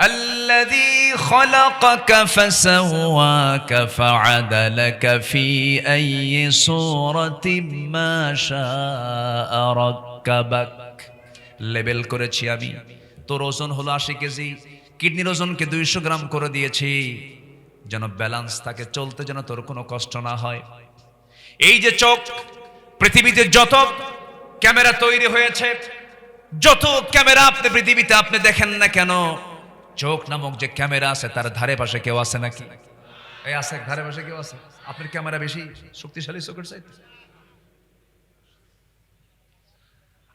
আল্লাযী খালাকাকা ফাসাওয়াকা ফাআদালাকা ফি আইয়ি সূরাতিন মা শাআ রাক্কাবাক। লেবেল করেছি আমি, তোর ওজন হলো 80 কেজি, কিডনির ওজনকে 200 গ্রাম করে দিয়েছি, যেন ব্যালেন্স থাকে, চলতে যেন তোর কোনো কষ্ট না হয়। এই যে চোখ, পৃথিবীতে যত ক্যামেরা তৈরি হয়েছে, যত ক্যামেরা আপনি পৃথিবীতে আপনি দেখেন না কেন, চোখ নামক যে ক্যামেরা আছে তার ধারে পাশে কেউ আছে নাকি? এই আছে, ধারে পাশে কেউ আছে? আপনার ক্যামেরা বেশি শক্তিশালী চোখের চাইতে?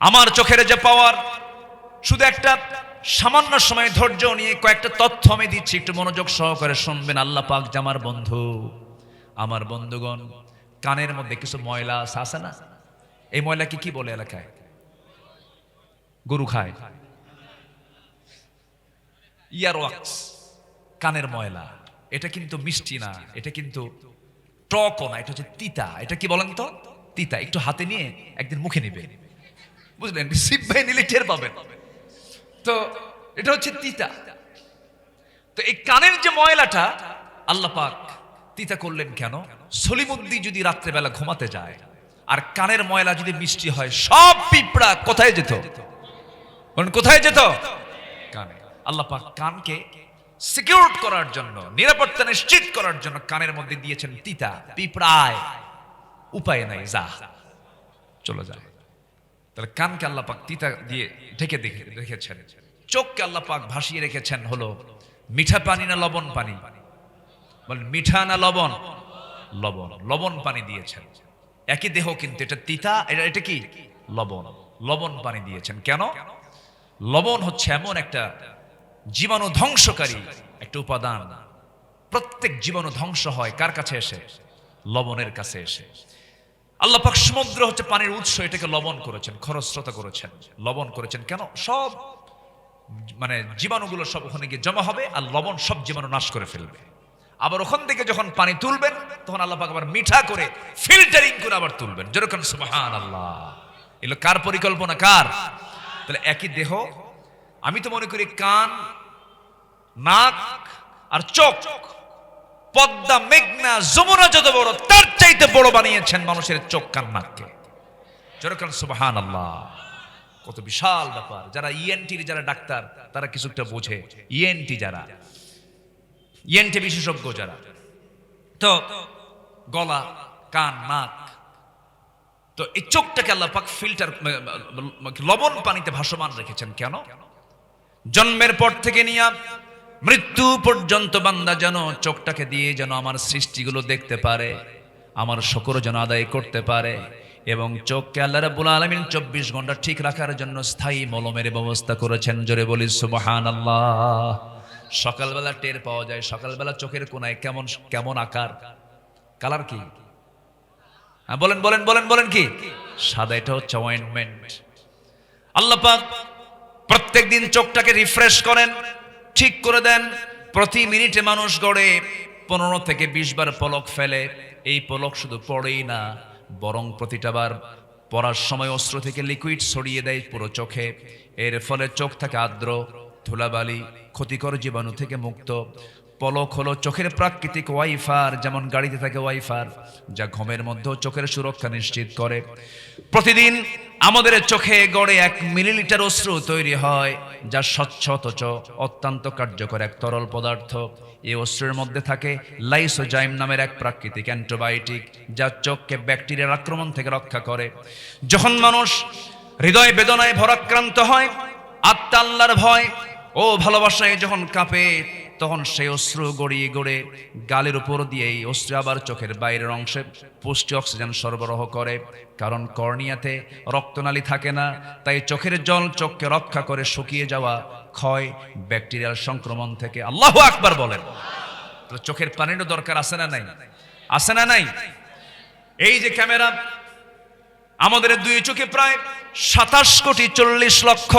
আমার চোখের যে পাওয়ার, শুধু একটা সামান্য সময় ধৈর্য নিয়ে কয়েকটা তথ্য আমি দিচ্ছি, একটু মনোযোগ সহকারে শুনবেন। আল্লাহ পাক যে আমার বন্ধু, আমার বন্ধুগণ, কানের মধ্যে কিছু ময়লা আছে না? এই ময়লাকে কি বলে এলাকায়? গরু খায়, ইয়ারওয়াক্স, কানের ময়লা। এটা কিন্তু মিষ্টি না, এটা কিন্তু টকও না, এটা হচ্ছে তিতা। এটা কি বলেন তো? তিতা। একটু হাতে নিয়ে একদিন মুখে নিবে, বুঝলেন? সিপ ভাই নিলে টের পাবেন। তো এটা হচ্ছে তিতা। তো এই কানের যে ময়লাটা আল্লাহ পাক তিতা করলেন কেন? সলিমুদ্দিন যদি রাত্রেবেলা ঘুমাতে যায় আর কানের ময়লা যদি মিষ্টি হয়, সব পিঁপড়া কোথায় যেত? কোথায় যেত? কানে। আল্লাহ পাক কানকে সিকিউর করার জন্য, নিরাপত্তা নিশ্চিত করার জন্য কানের মধ্যে দিয়েছেন তিতা। পিঁপড়ায় উপায় নাই, যা চলে যায়। তাহলে কানকে আল্লাহ পাক তিতা দিয়ে ঢেকে রেখেছেন। চোখকে আল্লাহ পাক ভাসিয়ে রেখেছেন হলো মিঠা পানি না লবণ পানি? বলেন, মিঠা না লবণ? লবণ। লবণ পানি দিয়েছেন। একই দেহ কিন্তু এটা তিতা, এটা কি? লবণ। লবণ পানি দিয়েছেন কেন? লবণ হচ্ছে এমন একটা জীবাণু ধ্বংসকারী একটা উপাদান। প্রত্যেক জীবাণু ধ্বংস হয় কার কাছে এসে? লবণের কাছে এসে। আল্লাহ পাক সমুদ্র হচ্ছে পানির উৎস, এটাকে লবণ করেছেন, খরস্রোত করেছেন। লবণ করেছেন কেন? সব মানে জীবাণুগুলো সব ওখানে গিয়ে জমা হবে আর লবণ সব জীবাণু নাশ করে ফেলবে। আবার ওখান থেকে যখন পানি তুলবেন তখন আল্লাহ পাক আবার মিঠা করে ফিল্টারিং করে আবার তুলবেন। যেরকম সুবহানাল্লাহ। এগুলো কার পরিকল্পনা? কার? তাহলে একই দেহ। আমি তো মনে করি কান, নাক আর চোখ, পদ্মা, মেঘনা, যমুনা যত বড়, তার চাইতে বড় বানিয়েছেন মানুষের চোখ, কান, নাককে। যেরকম সুবহানাল্লাহ। কত বিশাল ব্যাপার। যারা ইএনটির যারা ডাক্তার তারা কিছুটা বোঝে। ইএনটি যারা, ইএনটি বিশেষজ্ঞ যারা, তো গলা, কান, নাক, তো এই চোখটাকে আল্লাহ পাক ফিল্টার, লবণ পানিতে ভাসমান রেখেছেন কেন? জন্মের পর থেকে নিয়ে মৃত্যু পর্যন্ত বান্দা যেন চোখটাকে দিয়ে যেন আমার সৃষ্টিগুলো দেখতে পারে, আমার শুকর যেন আদায় করতে পারে। এবং চোখকে আল্লাহ রাব্বুল আলামিন 24 ঘন্টা ঠিক রাখার জন্য স্থায়ী মলমের ব্যবস্থা করেছেন। জোরে বলি সুবহানাল্লাহ। সকালবেলা টের পাওয়া যায়, সকালবেলা চোখের কোনায় কেমন কেমন আকার, কালার কি? বলেন বলেন বলেন বলেন কি? সাদা। এটা হচ্ছে অয়েন্টমেন্ট। আল্লাহ পাক প্রত্যেক দিন চোখটাকে রিফ্রেশ করেন, ঠিক করে দেন। প্রতি মিনিটে মানুষ গড়ে 15 থেকে 20 বার পলক ফেলে। এই পলক শুধু পড়েই না, বরং প্রতিটা বার পড়ার সময় অস্ত্র থেকে লিকুইড ছড়িয়ে দেয় পুরো চোখে। এর ফলে চোখ থাকে আর্দ্র, ধুলাবালি, ক্ষতিকর জীবাণু থেকে মুক্ত। পলক হলো চোখের প্রাকৃতিক ওয়াইফার, যেমন গাড়িতে থাকে ওয়াইফার, যা ঘুমের মধ্যেও চোখের সুরক্ষা নিশ্চিত করে। প্রতিদিন আমাদের চোখে গড়ে 1 মিলিলিটার অশ্রু তৈরি হয়, যা স্বচ্ছ অথচ অত্যন্ত কার্যকর এক তরল পদার্থ। এই অশ্রুর মধ্যে থাকে লাইসোজাইম নামের এক প্রাকৃতিক অ্যান্টিবায়োটিক, যা চোখকে ব্যাকটেরিয়ার আক্রমণ থেকে রক্ষা করে। যখন মানুষ হৃদয় বেদনায় ভরাক্রান্ত হয়, আত্মা আল্লাহর ভয় ও ভালোবাসায় যখন কাঁপে, তখন সেই অশ্রু গড়িয়ে গড়ে গালের উপর দিয়ে এই অশ্রু আবার চোখের বাইরের অংশে পুষ্টি অক্সিজেন সরবরাহ করে। কারণ কর্নিয়াতে রক্তনালী থাকে না, তাই চোখের জল চোখকে রক্ষা করে শুকিয়ে যাওয়া, ক্ষয়, ব্যাকটেরিয়াল সংক্রমণ থেকে। আল্লাহু আকবার বলেন। তাহলে চোখের পানিরও দরকার আছে না নাই? আছে না নাই? এই যে ক্যামেরা, আমাদের 2 চোখে প্রায় 27 কোটি 40 লক্ষ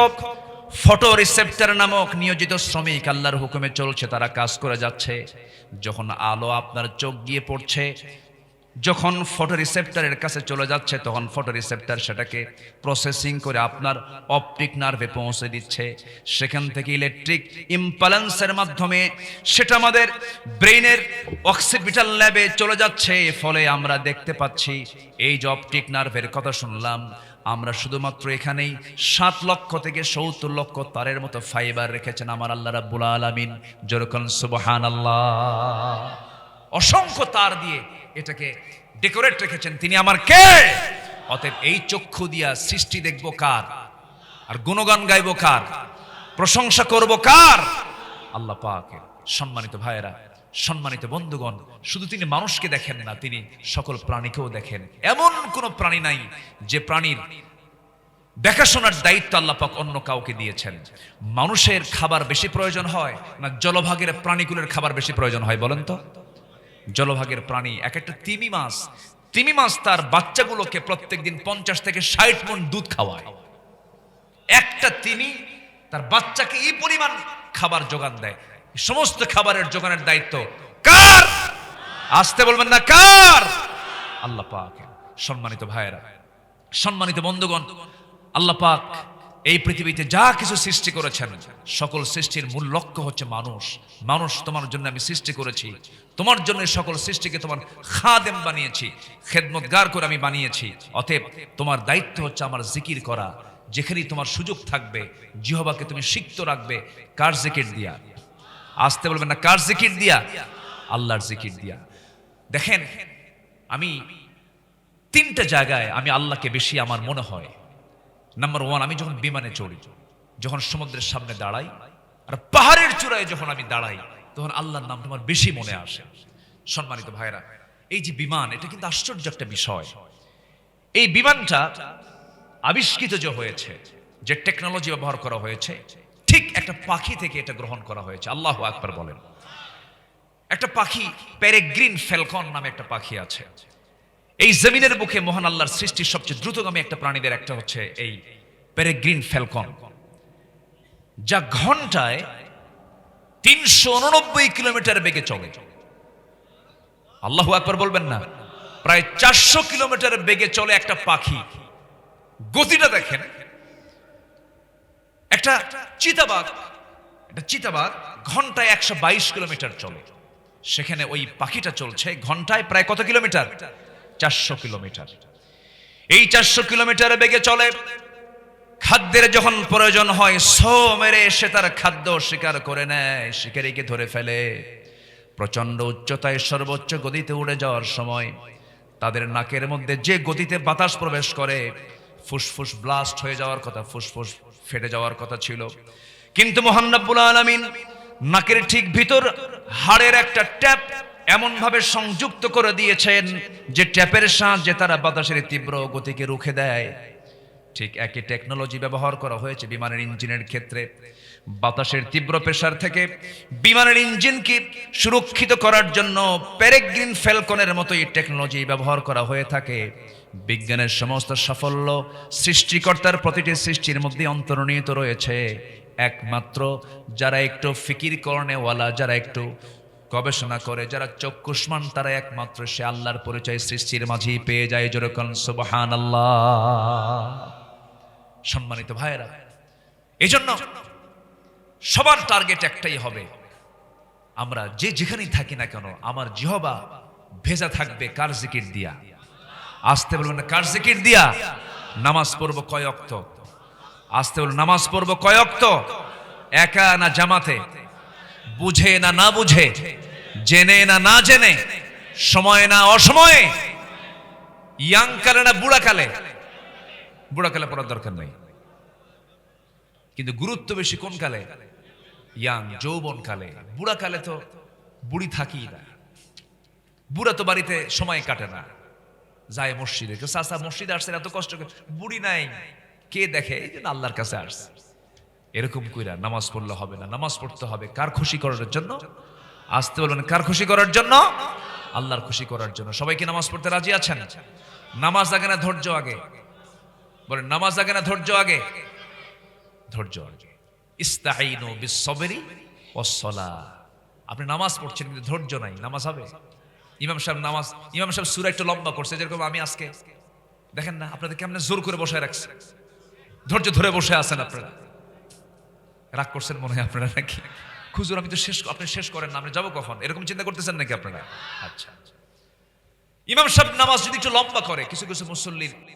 ফটো রিসেপ্টর নামক নিয়োজিত শ্রমিক আল্লাহর হুকুমে চলছে, তারা কাজ করে যাচ্ছে। যখন আলো আপনার চোখ গিয়ে পড়ছে, যখন ফটো রিসেপ্টরের কাছে চলে যাচ্ছে, তখন ফটো রিসেপ্টর সেটাকে প্রসেসিং করে আপনার অপটিক নার্ভে পৌঁছে দিচ্ছে। সেখান থেকে ইলেকট্রিক ইম্পালেন্সের মাধ্যমে সেটা আমাদের ব্রেইনের অক্সিপিটাল ল্যাবে চলে যাচ্ছে। ফলে আমরা দেখতে পাচ্ছি, এই যে অপটিক নার্ভের কথা শুনলাম, আমরা শুধুমাত্র এখানেই 7 লক্ষ থেকে 70 লক্ষ তারের মতো ফাইবার রেখেছেন আমার আল্লাহ রাব্বুল আলামিন। যেরকম সুবহানাল্লাহ, অসংখ্য তার দিয়ে এটাকে ডেকোরেট রেখেছেন। তিনি আমার কে? অতএব এই চক্ষু দিয়া সৃষ্টি দেখব কার, আর গুণগান গাইব কার, প্রশংসা করব কার? আল্লাহ পাকের। সম্মানিত ভাইয়েরা, সম্মানিত বন্ধুগণ, শুধু তিনি মানুষকে দেখেন না, তিনি সকল প্রাণীকেও দেখেন। এমন কোন প্রাণী নাই যে প্রাণীর দেখাশোনার দায়িত্ব আল্লাহ পাক অন্য কাউকে দিয়েছেন। মানুষের খাবার বেশি প্রয়োজন হয় না জলভাগের প্রাণীগুলোর খাবার বেশি প্রয়োজন হয় বলেন তো? জলভাগের প্রাণী, এক একটা তিমি মাছ তার বাচ্চাগুলোকে প্রত্যেকদিন 50 থেকে 60 মণ দুধ খাওয়ায়। একটা তিমি তার বাচ্চাকে এই পরিমাণ খাবার যোগান দেয়। সমস্ত খাবারের যোগানের দায়িত্ব কার? আসতে বলবেন না কার? আল্লাহ পাক। সম্মানিত ভাইয়েরা, সম্মানিত বন্ধুগণ, আল্লাহ পাক এই পৃথিবীতে যা কিছু সৃষ্টি করেছেন, সকল সৃষ্টির মূল লক্ষ্য হচ্ছে মানুষ। মানুষ তোমার জন্য আমি সৃষ্টি করেছি, তোমার জন্য সকল সৃষ্টিকে তোমার খাদেম বানিয়েছি, খেদমতগার করে আমি বানিয়েছি। অতএব তোমার দায়িত্ব হচ্ছে আমার জিকির করা। যেখানেই তোমার সুযোগ থাকবে, জিহ্বাকে তুমি সিক্ত রাখবে। কার জিকির দিয়া? আসতে বলবেন না কার জিকির দিয়া? আল্লাহর জিকির দিয়া। দেখেন, আমি 3টা জায়গায় আমি আল্লাহকে বেশি আমার মনে হয়। নাম্বার 1, আমি যখন বিমানে চড়ি, যখন সমুদ্রের সামনে দাঁড়াই, আর পাহাড়ের চূড়ায় যখন আমি দাঁড়াই, তখন আল্লাহর নাম আমার বেশি মনে আসে। সম্মানিত ভাইরা, এই যে বিমান, এটা কিন্তু আশ্চর্য একটা বিষয়। এই বিমানটা আবিষ্কৃত যে হয়েছে, যে টেকনোলজি ব্যবহার করা হয়েছে, ঠিক একটা পাখি থেকে এটা গ্রহণ করা হয়েছে। আল্লাহু আকবার বলেন। একটা পাখি, পেরেগ্রিন ফ্যালকন নামে একটা পাখি আছে। এই জমিনের বুকে মহান আল্লাহর সৃষ্টির সবচেয়ে দ্রুতগামী একটা প্রাণীদের একটা হচ্ছে এই পেরেগ্রিন ফ্যালকন, যা ঘন্টায় 389 কিলোমিটার বেগে চলে। আল্লাহু আকবার বলবেন না? প্রায় 400 কিলোমিটার বেগে চলে একটা পাখি। গতিটা দেখেন। একটা চিতাবাঘ ঘন্টায় 122 কিলোমিটার চলে। সেখানে ওই পাখিটা চলছে ঘন্টায় প্রায় কত কিলোমিটার? 400 কিলোমিটার। এই 400 কিলোমিটার বেগে চলে। খাদ্যের যখন প্রয়োজন হয়, সো মেরে সে তার খাদ্য শিকার করে নেয়, শিকারীকে ধরে ফেলে। প্রচন্ড উচ্চতায় সর্বোচ্চ গতিতে উড়ে যাওয়ার সময় তাদের নাকের মধ্যে যে গতিতে বাতাস প্রবেশ করে, ফুসফুস ব্লাস্ট হয়ে যাওয়ার কথা, ফুসফুস ফেটে যাওয়ার কথা ছিল। কিন্তু মহান রব্বুল আলামিন নাকের ঠিক ভিতর হাড়ের একটা ট্যাপ এমন ভাবে সংযুক্ত করে দিয়েছেন যে ট্যাপের সাহায্যে তারা বাতাসের তীব্র গতিকে রুখে দেয়। ঠিক একই টেকনোলজি ব্যবহার করা হয়েছে বিমানের ইঞ্জিনের ক্ষেত্রে। বাতাসের তীব্র প্রেসার থেকে বিমানের ইঞ্জিনকে সুরক্ষিত করার জন্য পেরেগ্রিন ফ্যালকনের মতো এই টেকনোলজি ব্যবহার করা হয়ে থাকে। বিজ্ঞানের সমস্ত সাফল্য সৃষ্টিকর্তার প্রতিটি সৃষ্টির মধ্যে অন্তর্নিহিত রয়েছে। একমাত্র যারা একটু ফিকির করনেওয়ালা, যারা একটু গবেষণা করে, যারা চক্ষুষ্মান, তারা একমাত্র সে আল্লাহর পরিচয় সৃষ্টির মাঝেই পেয়ে যায়। যেরকম সুবহানাল্লাহ। সম্মানিত ভাইয়েরা, এজন্য সবার টার্গেট একটাই হবে, আমরা যে যেখানেই থাকি না কেন, আমার জিহ্বা ভেজা থাকবে কার জিকির দিয়া? আসতে বলবেন না কার জিকির দিয়া? নামাজ পড়বো কয় ওয়াক্ত? আসতে বলুন, নামাজ পড়বো কয় ওয়াক্ত? একা না জামাতে? বুঝে না না বুঝে? জেনে না না জেনে? সময় না অসময়ে? ইয়াং কালে না বুড়া কালে? বুড়া কালে পড়ার দরকার নেই, কিন্তু গুরুত্ব বেশি কোন কালে? ইয়াং, যৌবন কালে। বুড়া কালে তো বুড়ি থাকি না। বুড়া তো বাড়িতে সময় কাটে না, যায় মসজিদে। চাচা মসজিদে আসছে, এত কষ্ট করে, বুড়ি নাই, কে দেখে? এই জন্য আল্লাহর কাছে আসছে। এরকম কইরা নামাজ পড়লে হবে না। নামাজ পড়তে হবে কার খুশি করার জন্য? আসতে বলবেন কার খুশি করার জন্য? আল্লাহর খুশি করার জন্য। সবাই কি নামাজ পড়তে রাজি আছেন? নামাজ আগে না ধৈর্য আগে? বলেন, নামাজ আগে না ধৈর্য আগে? ধৈর্য আগে। ইস্তাঈনু বিস-সাবরি ওয়াস-সালাহ। আপনি নামাজ পড়ছেন কিন্তু ধৈর্য নাই, নামাজ হবে? ইমাম সাহেব সূরা একটু লম্বা করছে, যেরকম আমি আজকে দেখেন না আপনাদের কেমনে জোর করে বসায় রাখছে, ধৈর্য ধরে বসে আছেন আপনারা। রাগ করছেন মনে হয় আপনারা নাকি? হুজুর আমি তো আপনি শেষ করেন না, আমরা যাবো কখন, এরকম চিন্তা করতেছেন নাকি আপনারা? আচ্ছা, ইমাম সাহেব নামাজ যদি একটু লম্বা করে, কিছু কিছু মুসল্লির